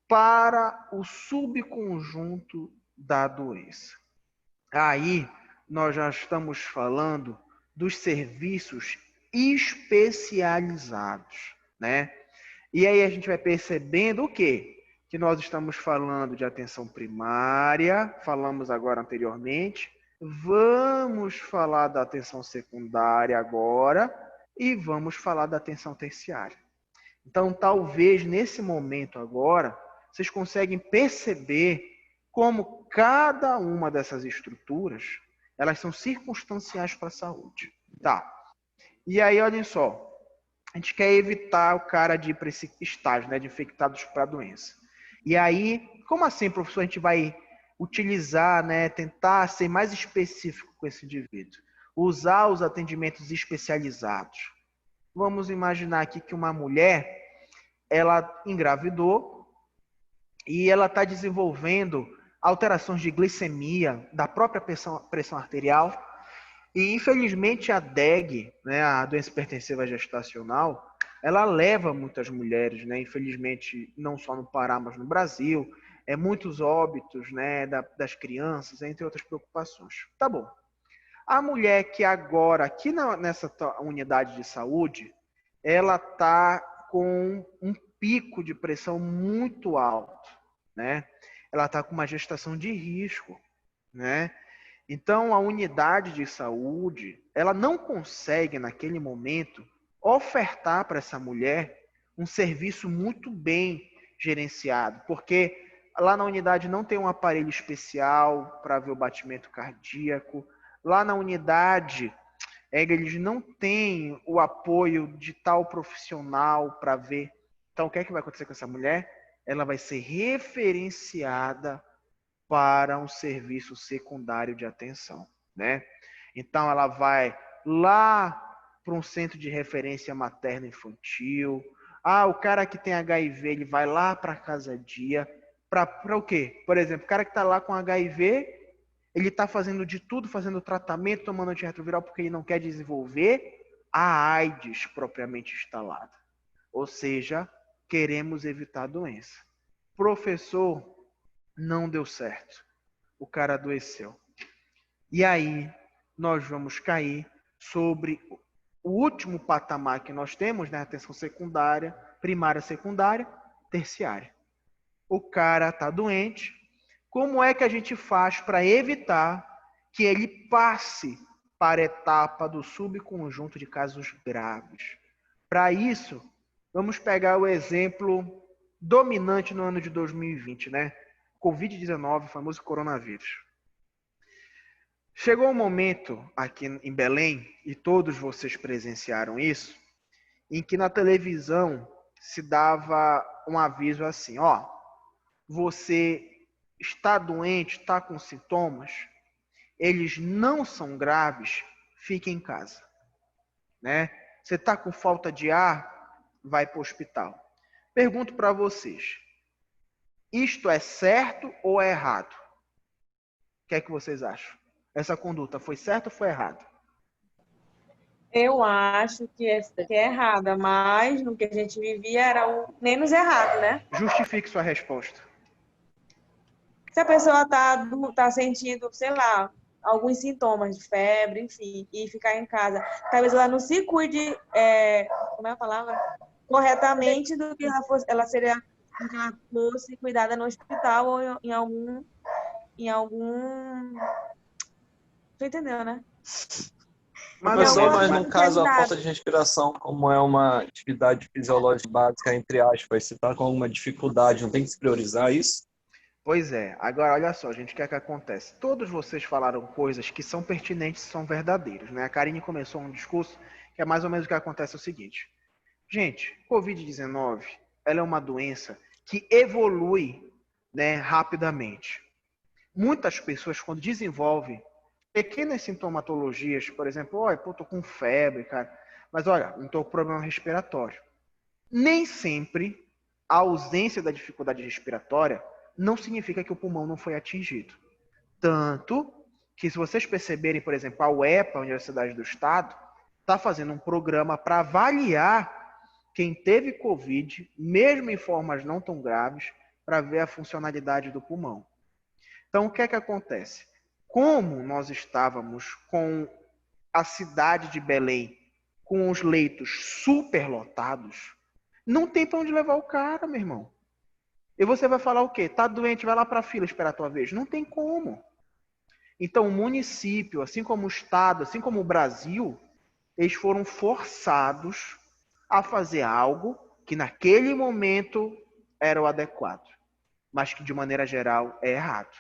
para o subconjunto da doença? Aí, nós já estamos falando dos serviços especializados, né? E aí a gente vai percebendo o quê? Que nós estamos falando de atenção primária, falamos agora anteriormente, vamos falar da atenção secundária agora e vamos falar da atenção terciária. Então, talvez nesse momento agora, vocês conseguem perceber como cada uma dessas estruturas, elas são circunstanciais para a saúde. Tá. E aí, olhem só, a gente quer evitar o cara de ir para esse estágio, né, de infectados para a doença. E aí, como assim, professor, a gente vai utilizar, né, tentar ser mais específico com esse indivíduo? Usar os atendimentos especializados. Vamos imaginar aqui que uma mulher, ela engravidou e ela está desenvolvendo alterações de glicemia, da própria pressão arterial. E, infelizmente, a DEG, né, a doença hipertensiva gestacional, ela leva muitas mulheres, né, infelizmente, não só no Pará, mas no Brasil, muitos óbitos, né, das crianças, entre outras preocupações. Tá bom. A mulher que agora, aqui nessa unidade de saúde, ela está com um pico de pressão muito alto, né? Ela está com uma gestação de risco, né? Então, a unidade de saúde, ela não consegue, naquele momento, ofertar para essa mulher um serviço muito bem gerenciado, porque lá na unidade não tem um aparelho especial para ver o batimento cardíaco, lá na unidade eles não têm o apoio de tal profissional para ver. Então, o que é que vai acontecer com essa mulher? Ela vai ser referenciada para um serviço secundário de atenção, né? Então, ela vai lá para um centro de referência materno-infantil. O cara que tem HIV, ele vai lá para a casa-dia. Para o quê? Por exemplo, o cara que está lá com HIV, ele está fazendo de tudo, fazendo tratamento, tomando antirretroviral, porque ele não quer desenvolver a AIDS propriamente instalada. Ou seja, queremos evitar a doença. Professor, não deu certo. O cara adoeceu. E aí, nós vamos cair sobre o último patamar que nós temos, né? Atenção secundária, primária, secundária, terciária. O cara está doente. Como é que a gente faz para evitar que ele passe para a etapa do subconjunto de casos graves? Para isso, vamos pegar o exemplo dominante no ano de 2020, né? Covid-19, o famoso coronavírus. Chegou um momento aqui em Belém, e todos vocês presenciaram isso, em que na televisão se dava um aviso assim, você está doente, está com sintomas, eles não são graves, fique em casa, né? Você está com falta de ar, vai para o hospital. Pergunto para vocês, isto é certo ou é errado? O que é que vocês acham? Essa conduta foi certa ou foi errada? Eu acho que é errada, mas no que a gente vivia era o menos errado, né? Justifique sua resposta. Se a pessoa tá sentindo, sei lá, alguns sintomas de febre, enfim, e ficar em casa, talvez ela não se cuide, como é a palavra? Corretamente do que ela seria do que ela fosse cuidada no hospital ou em algum... Você entendeu, né? Professor, mas no caso a falta de respiração, como é uma atividade fisiológica básica, entre aspas, se está com alguma dificuldade, não tem que se priorizar isso? Pois é. Agora, olha só, gente, o que é que acontece? Todos vocês falaram coisas que são pertinentes e são verdadeiras, né? A Karine começou um discurso que é mais ou menos o que acontece é o seguinte. Gente, Covid-19, ela é uma doença que evolui, né, rapidamente. Muitas pessoas, quando desenvolvem pequenas sintomatologias, por exemplo, olha, pô, tô com febre, cara, mas olha, não tô com problema respiratório. Nem sempre a ausência da dificuldade respiratória não significa que o pulmão não foi atingido. Tanto que, se vocês perceberem, por exemplo, a UEPA, a Universidade do Estado, está fazendo um programa para avaliar quem teve Covid, mesmo em formas não tão graves, para ver a funcionalidade do pulmão. Então, o que é que acontece? Como nós estávamos com a cidade de Belém com os leitos superlotados, não tem para onde levar o cara, meu irmão. E você vai falar o quê? Tá doente, vai lá para a fila esperar a tua vez. Não tem como. Então, o município, assim como o Estado, assim como o Brasil, eles foram forçados a fazer algo que naquele momento era o adequado, mas que de maneira geral é errado.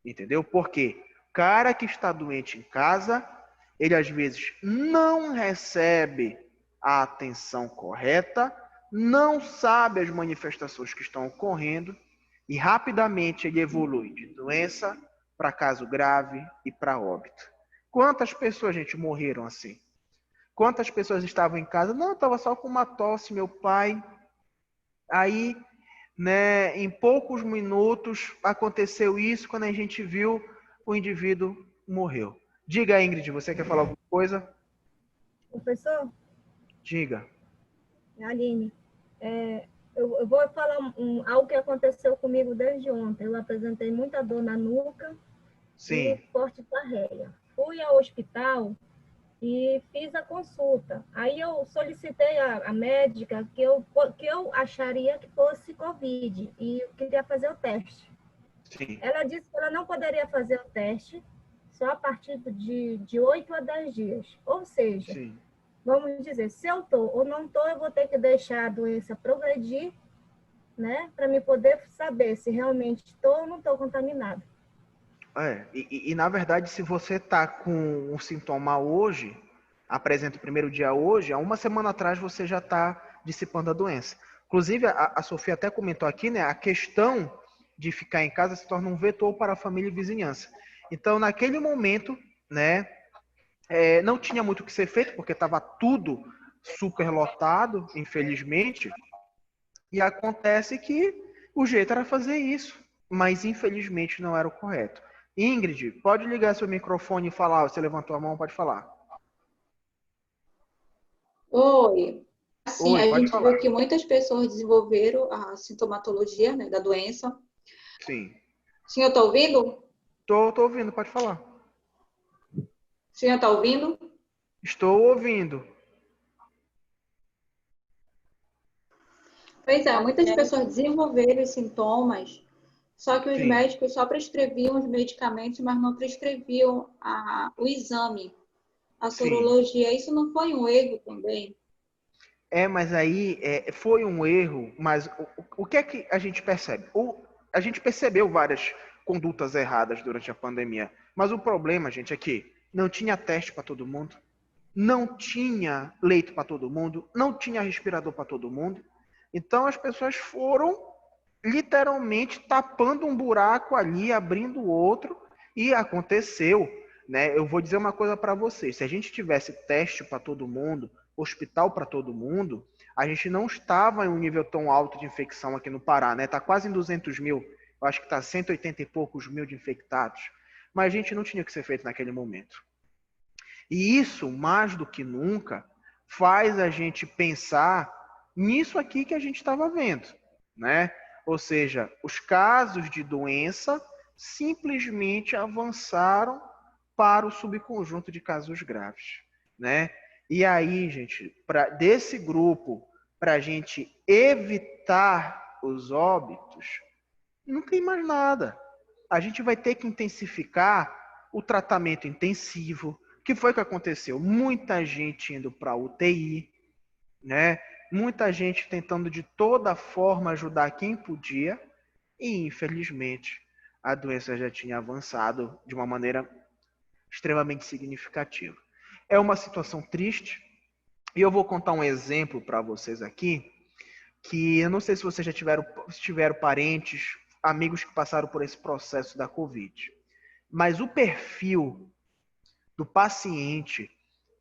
Entendeu? Porque o cara que está doente em casa, ele às vezes não recebe a atenção correta, não sabe as manifestações que estão ocorrendo e rapidamente ele evolui de doença para caso grave e para óbito. Quantas pessoas, gente, morreram assim? Quantas pessoas estavam em casa? Não, eu estava só com uma tosse, meu pai. Aí, né, em poucos minutos aconteceu isso, quando a gente viu, o indivíduo morreu. Diga, Ingrid, você quer falar alguma coisa? Professor, Diga. Aline, eu vou falar algo que aconteceu comigo desde ontem. Eu apresentei muita dor na nuca Sim. e forte diarreia. Fui ao hospital e fiz a consulta. Aí eu solicitei a médica que eu acharia que fosse Covid e eu queria fazer o teste. Sim. Ela disse que ela não poderia fazer o teste só a partir de 8 a 10 dias. Ou seja, Sim. vamos dizer, se eu estou ou não estou, eu vou ter que deixar a doença progredir, né, para me poder saber se realmente estou ou não estou contaminada. Na verdade, se você está com um sintoma hoje, apresenta o primeiro dia hoje, há uma semana atrás você já está dissipando a doença. Inclusive, a Sofia até comentou aqui, né, a questão de ficar em casa se torna um vetor para a família e vizinhança. Então, naquele momento, né, não tinha muito o que ser feito, porque estava tudo superlotado, infelizmente, e acontece que o jeito era fazer isso, mas infelizmente não era o correto. Ingrid, pode ligar seu microfone e falar. Você levantou a mão, pode falar. Oi. Assim, Oi, a pode gente viu falar. que muitas pessoas desenvolveram a sintomatologia, né, da doença. Sim. O senhor está ouvindo? Tô ouvindo, pode falar. O senhor está ouvindo? Estou ouvindo. Pois é, muitas pessoas desenvolveram os sintomas, só que os Sim. médicos só prescreviam os medicamentos, mas não prescreviam o exame, a Sim. sorologia. Isso não foi um erro também? Mas aí foi um erro, mas o que é que a gente percebe? A gente percebeu várias condutas erradas durante a pandemia, mas o problema, gente, é que não tinha teste para todo mundo, não tinha leito para todo mundo, não tinha respirador para todo mundo. Então as pessoas foram literalmente tapando um buraco ali, abrindo outro, e aconteceu, né? Eu vou dizer uma coisa para vocês: se a gente tivesse teste para todo mundo, hospital para todo mundo, a gente não estava em um nível tão alto de infecção aqui no Pará, né? Tá quase em 200 mil, eu acho que tá 180 e poucos mil de infectados, mas a gente não tinha que ser feito naquele momento. E isso, mais do que nunca, faz a gente pensar nisso aqui que a gente estava vendo, né? Ou seja, os casos de doença simplesmente avançaram para o subconjunto de casos graves, né? E aí, gente, desse grupo, para a gente evitar os óbitos, não tem mais nada. A gente vai ter que intensificar o tratamento intensivo. Que foi que aconteceu? Muita gente indo para a UTI, né? Muita gente tentando de toda forma ajudar quem podia, e, infelizmente, a doença já tinha avançado de uma maneira extremamente significativa. É uma situação triste, e eu vou contar um exemplo para vocês aqui, que eu não sei se vocês já tiveram parentes, amigos que passaram por esse processo da Covid, mas o perfil do paciente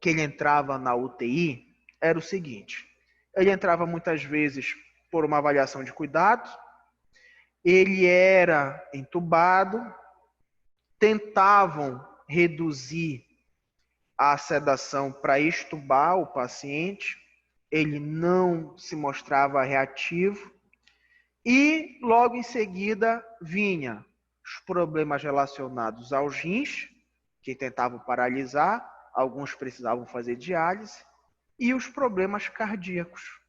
que ele entrava na UTI era o seguinte: ele entrava muitas vezes por uma avaliação de cuidados, ele era entubado, tentavam reduzir a sedação para extubar o paciente, ele não se mostrava reativo e logo em seguida vinha os problemas relacionados aos rins, que tentavam paralisar, alguns precisavam fazer diálise, e os problemas cardíacos,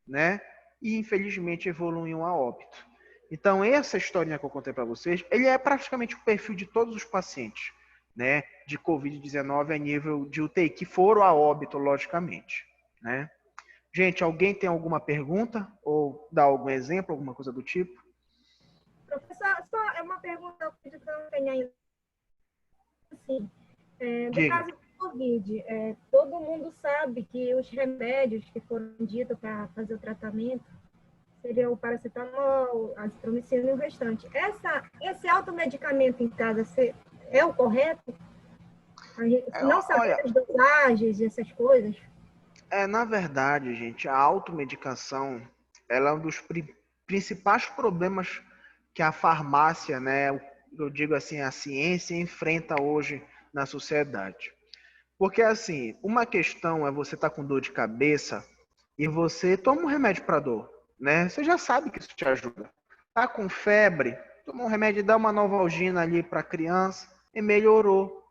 né? E infelizmente evoluíam a óbito. Então essa historinha que eu contei para vocês, ele é praticamente o perfil de todos os pacientes, né, de Covid-19 a nível de UTI, que foram a óbito, logicamente, né? Gente, alguém tem alguma pergunta? Ou dá algum exemplo, alguma coisa do tipo? Professor, só é uma pergunta que eu acredito que eu não tenha ainda. Assim, no Diga. caso do Covid, todo mundo sabe que os remédios que foram ditos para fazer o tratamento seria o paracetamol, a azitromicina e o restante. Esse automedicamento em casa é o correto? Não saber Olha, as dosagens e essas coisas? na verdade, gente, a automedicação, ela é um dos principais problemas que a farmácia, né, eu digo assim, a ciência enfrenta hoje na sociedade. Porque, assim, uma questão é você estar com dor de cabeça e você toma um remédio para dor, né? Você já sabe que isso te ajuda. Tá com febre, toma um remédio e dá uma Novalgina ali para a criança e melhorou.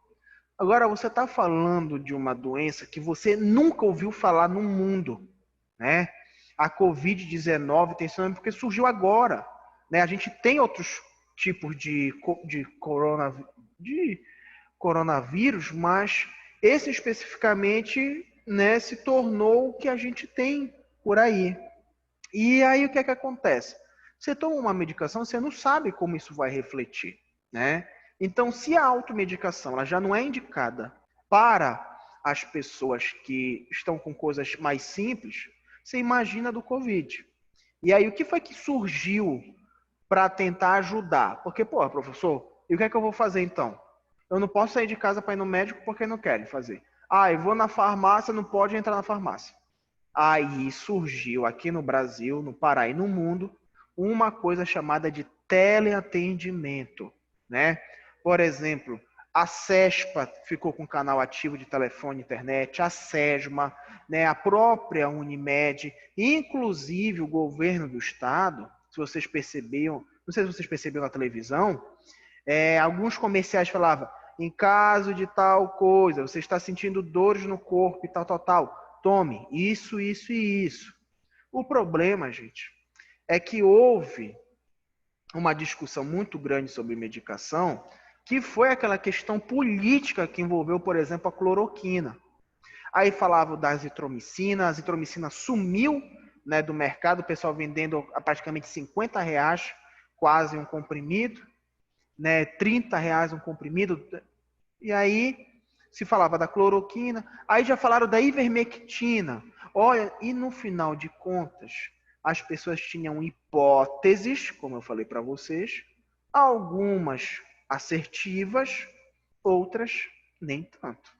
Agora, você está falando de uma doença que você nunca ouviu falar no mundo, né? A Covid-19 tem esse nome porque surgiu agora, né? A gente tem outros tipos de coronavírus, mas esse especificamente, né, se tornou o que a gente tem por aí. E aí o que é que acontece? Você toma uma medicação, você não sabe como isso vai refletir, né? Então, se a automedicação ela já não é indicada para as pessoas que estão com coisas mais simples, você imagina do Covid. E aí o que foi que surgiu para tentar ajudar? Porque, pô, professor, e o que é que eu vou fazer então? Eu não posso sair de casa para ir no médico porque não querem fazer. Ah, eu vou na farmácia, não pode entrar na farmácia. Aí surgiu aqui no Brasil, no Pará e no mundo, uma coisa chamada de teleatendimento, né? Por exemplo, a CESPA ficou com canal ativo de telefone e internet, a SESMA, né, a própria Unimed, inclusive o governo do estado, se vocês percebiam, não sei se vocês perceberam na televisão, alguns comerciais falavam, em caso de tal coisa, você está sentindo dores no corpo e tal, tal, tal, tome isso, isso e isso. O problema, gente, é que houve uma discussão muito grande sobre medicação, que foi aquela questão política que envolveu, por exemplo, a cloroquina. Aí falava da azitromicina, a azitromicina sumiu, né, do mercado, o pessoal vendendo a praticamente R$ 50 quase um comprimido, né, R$ 30 um comprimido. E aí se falava da cloroquina, aí já falaram da ivermectina. Olha, e no final de contas, as pessoas tinham hipóteses, como eu falei para vocês, algumas assertivas, outras nem tanto,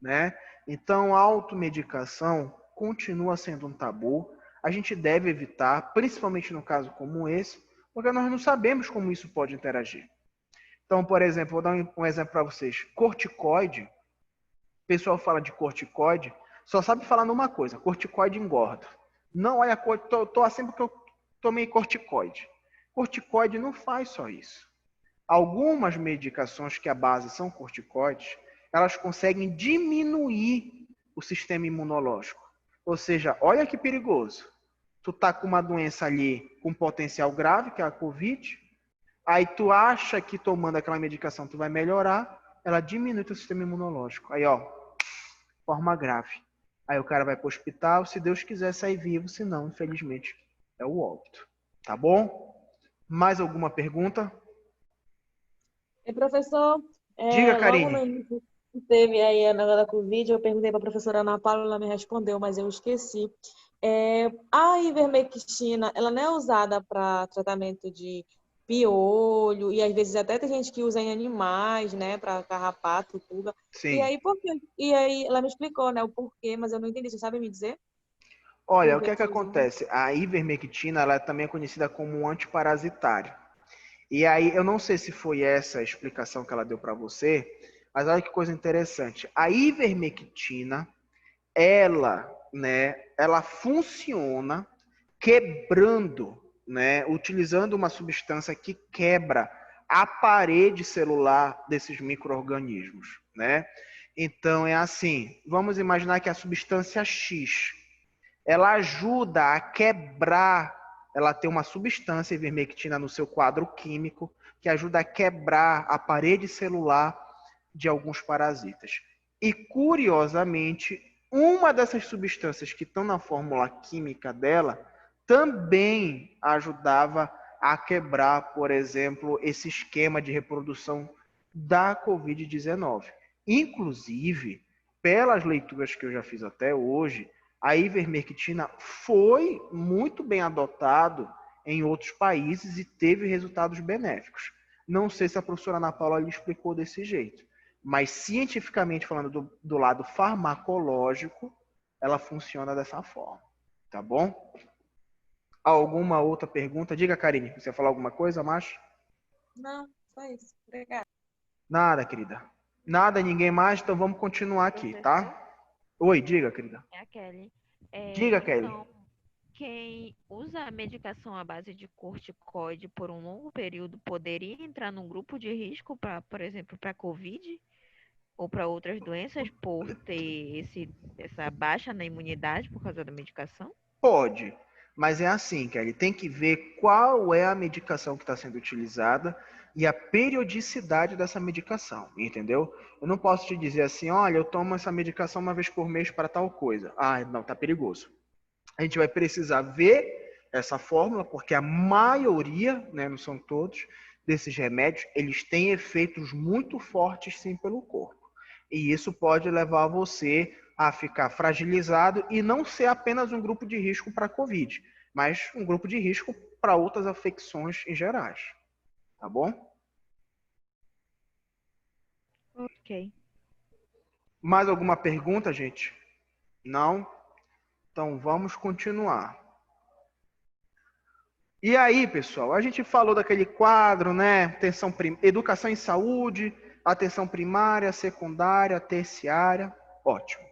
né? Então, a automedicação continua sendo um tabu. A gente deve evitar, principalmente no caso como esse, porque nós não sabemos como isso pode interagir. Então, por exemplo, vou dar um exemplo para vocês. Corticoide, o pessoal fala de corticoide, só sabe falar numa coisa, corticoide engorda. Não, olha, tô assim porque eu tomei corticoide. Corticoide não faz só isso. Algumas medicações que a base são corticoides, elas conseguem diminuir o sistema imunológico. Ou seja, olha que perigoso. Tu tá com uma doença ali com potencial grave, que é a Covid, aí tu acha que tomando aquela medicação tu vai melhorar, ela diminui o sistema imunológico. Aí, ó, forma grave. Aí o cara vai para o hospital, se Deus quiser sair vivo, se não, infelizmente, é o óbito. Tá bom? Mais alguma pergunta? E, professor, Diga, logo no Karine. início que teve aí a negócio da Covid, eu perguntei para a professora Ana Paula, ela me respondeu, mas eu esqueci. A ivermectina, ela não é usada para tratamento de piolho, e às vezes até tem gente que usa em animais, né, para carrapato, pulga. E Sim. aí, por quê? E aí, ela me explicou, né, o porquê, mas eu não entendi. Você sabe me dizer Olha, por o que que é que que usa? acontece? A ivermectina, ela também é conhecida como um antiparasitário. E aí, eu não sei se foi essa a explicação que ela deu para você, mas olha que coisa interessante. A ivermectina, ela funciona quebrando, né, utilizando uma substância que quebra a parede celular desses micro-organismos, né? Então é assim, vamos imaginar que a substância X, ela ajuda a quebrar, ela tem uma substância ivermectina no seu quadro químico que ajuda a quebrar a parede celular de alguns parasitas. E curiosamente, uma dessas substâncias que estão na fórmula química dela também ajudava a quebrar, por exemplo, esse esquema de reprodução da Covid-19. Inclusive, pelas leituras que eu já fiz até hoje, a ivermectina foi muito bem adotado em outros países e teve resultados benéficos. Não sei se a professora Ana Paula lhe explicou desse jeito, mas cientificamente falando do lado farmacológico, ela funciona dessa forma, tá bom? Alguma outra pergunta? Diga, Karine, você ia falar alguma coisa, macho? Não, só isso. Obrigada. Nada, querida. Nada, ninguém mais, então vamos continuar aqui, Professor, tá? Oi, diga, querida. é a Kelly. Diga, Kelly. Então, quem usa a medicação à base de corticoide por um longo período poderia entrar num grupo de risco para, por exemplo, para COVID ou para outras doenças por ter essa baixa na imunidade por causa da medicação? Pode, mas é assim, Kelly, tem que ver qual é a medicação que está sendo utilizada e a periodicidade dessa medicação, entendeu? Eu não posso te dizer assim, olha, eu tomo essa medicação uma vez por mês para tal coisa. Ah, não, tá perigoso. A gente vai precisar ver essa fórmula, porque a maioria, né, não são todos, desses remédios, eles têm efeitos muito fortes sim pelo corpo. E isso pode levar você a ficar fragilizado e não ser apenas um grupo de risco para a Covid, mas um grupo de risco para outras afecções em gerais. Tá bom? Ok. Mais alguma pergunta, gente? Não? Então vamos continuar. E aí, pessoal, a gente falou daquele quadro, né? Educação em saúde, atenção primária, secundária, terciária. Ótimo.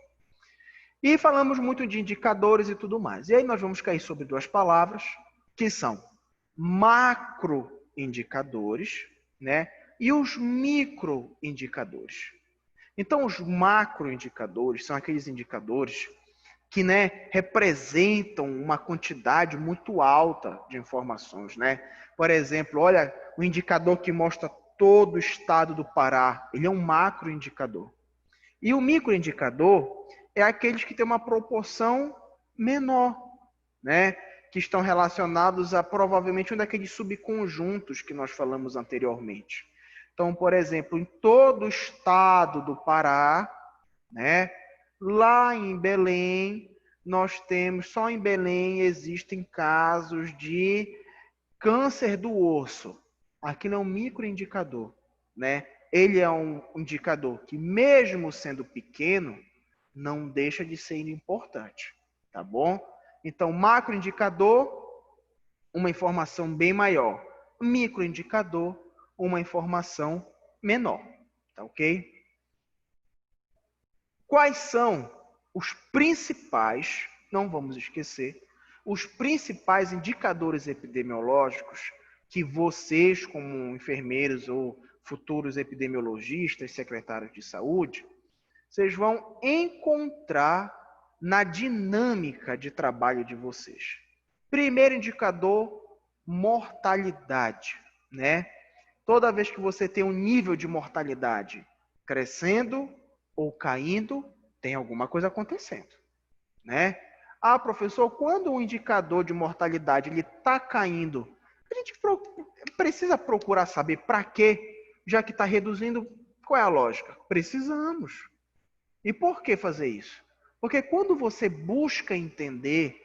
E falamos muito de indicadores e tudo mais. E aí nós vamos cair sobre duas palavras, que são macroindicadores, né? E os microindicadores. Então, os macroindicadores são aqueles indicadores que, né, representam uma quantidade muito alta de informações, né? Por exemplo, olha, o indicador que mostra todo o estado do Pará, ele é um macroindicador. E o microindicador é aqueles que têm uma proporção menor, né? Que estão relacionados a provavelmente um daqueles subconjuntos que nós falamos anteriormente. Então, por exemplo, em todo o estado do Pará, né? Lá em Belém, nós temos, só em Belém existem casos de câncer do osso. Aquilo é um microindicador, né? Ele é um indicador que, mesmo sendo pequeno, não deixa de ser importante, tá bom? Então, macroindicador, uma informação bem maior. Microindicador, uma informação menor, tá ok? Quais são os principais, não vamos esquecer, os principais indicadores epidemiológicos que vocês, como enfermeiros ou futuros epidemiologistas, secretários de saúde, vocês vão encontrar na dinâmica de trabalho de vocês. Primeiro indicador, mortalidade, né? Toda vez que você tem um nível de mortalidade crescendo ou caindo, tem alguma coisa acontecendo, né? Ah, professor, quando o indicador de mortalidade ele está caindo A gente precisa procurar saber para quê, já que está reduzindo. Qual é a lógica? Precisamos. E por que fazer isso? Porque quando você busca entender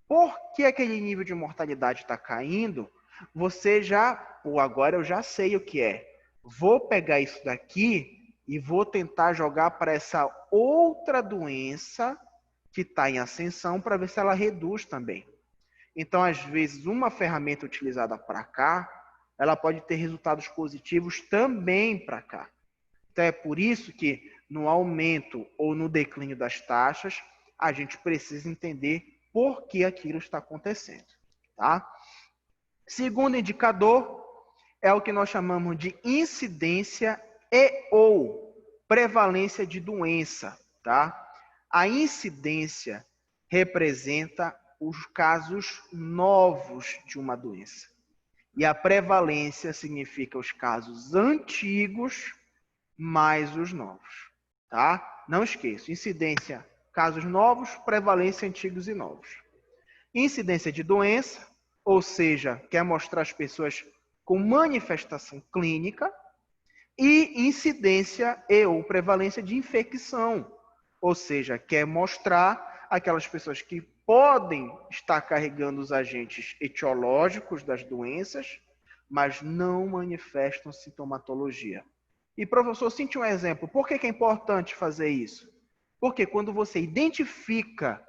por que aquele nível de mortalidade está caindo, você já, pô, agora eu já sei o que é. Vou pegar isso daqui e vou tentar jogar para essa outra doença que está em ascensão para ver se ela reduz também. Então, às vezes, uma ferramenta utilizada para cá, ela pode ter resultados positivos também para cá. Então, é por isso que no aumento ou no declínio das taxas, a gente precisa entender por que aquilo está acontecendo. Tá? Segundo indicador é o que nós chamamos de incidência e ou prevalência de doença. Tá? A incidência representa os casos novos de uma doença. E a prevalência significa os casos antigos mais os novos. Tá? Não esqueça, incidência, casos novos, prevalência, antigos e novos. Incidência de doença, ou seja, quer mostrar as pessoas com manifestação clínica, e incidência e ou prevalência de infecção, ou seja, quer mostrar aquelas pessoas que podem estar carregando os agentes etiológicos das doenças, mas não manifestam sintomatologia. E, professor, cite um exemplo. Por que é importante fazer isso? Porque quando você identifica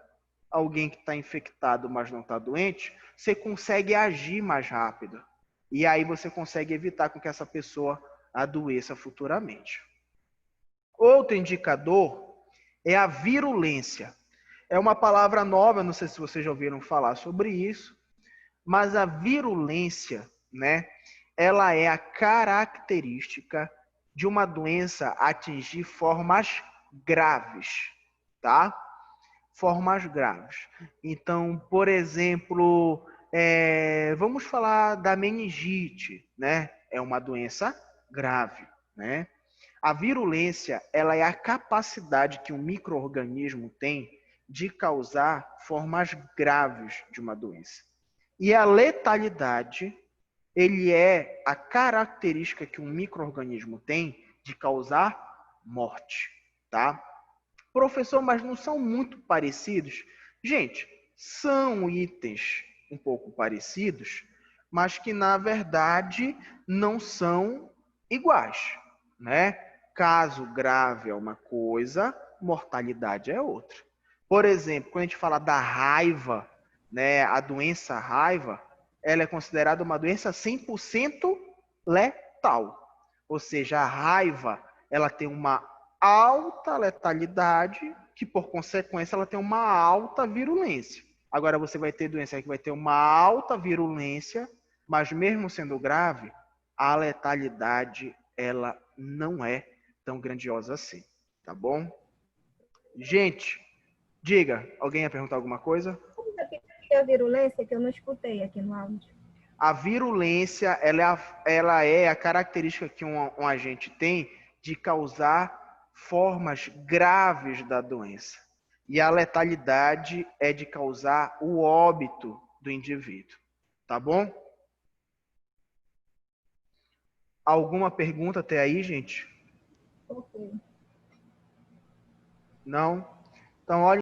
alguém que está infectado, mas não está doente, você consegue agir mais rápido. E aí você consegue evitar com que essa pessoa adoeça futuramente. Outro indicador é a virulência. É uma palavra nova, não sei se vocês já ouviram falar sobre isso, mas a virulência, né, ela é a característica de uma doença atingir formas graves, tá? Formas graves. Então, por exemplo, vamos falar da meningite, né? É uma doença grave, né? A virulência, ela é a capacidade que um micro-organismo tem de causar formas graves de uma doença. E a letalidade, ele é a característica que um micro-organismo tem de causar morte, tá? Professor, mas não são muito parecidos? Gente, são itens um pouco parecidos, mas que, na verdade, não são iguais, né? Caso grave é uma coisa, mortalidade é outra. Por exemplo, quando a gente fala da raiva, né, a doença raiva, ela é considerada uma doença 100% letal. Ou seja, a raiva, ela tem uma alta letalidade, que por consequência ela tem uma alta virulência. Agora você vai ter doença que vai ter uma alta virulência, mas mesmo sendo grave, a letalidade ela não é tão grandiosa assim, tá bom? Gente, diga, alguém ia perguntar alguma coisa? A virulência que eu não escutei aqui no áudio. A virulência, ela é a característica que um agente tem de causar formas graves da doença. E a letalidade é de causar o óbito do indivíduo. Tá bom? Alguma pergunta até aí, gente? Ok. Não? Então, olha.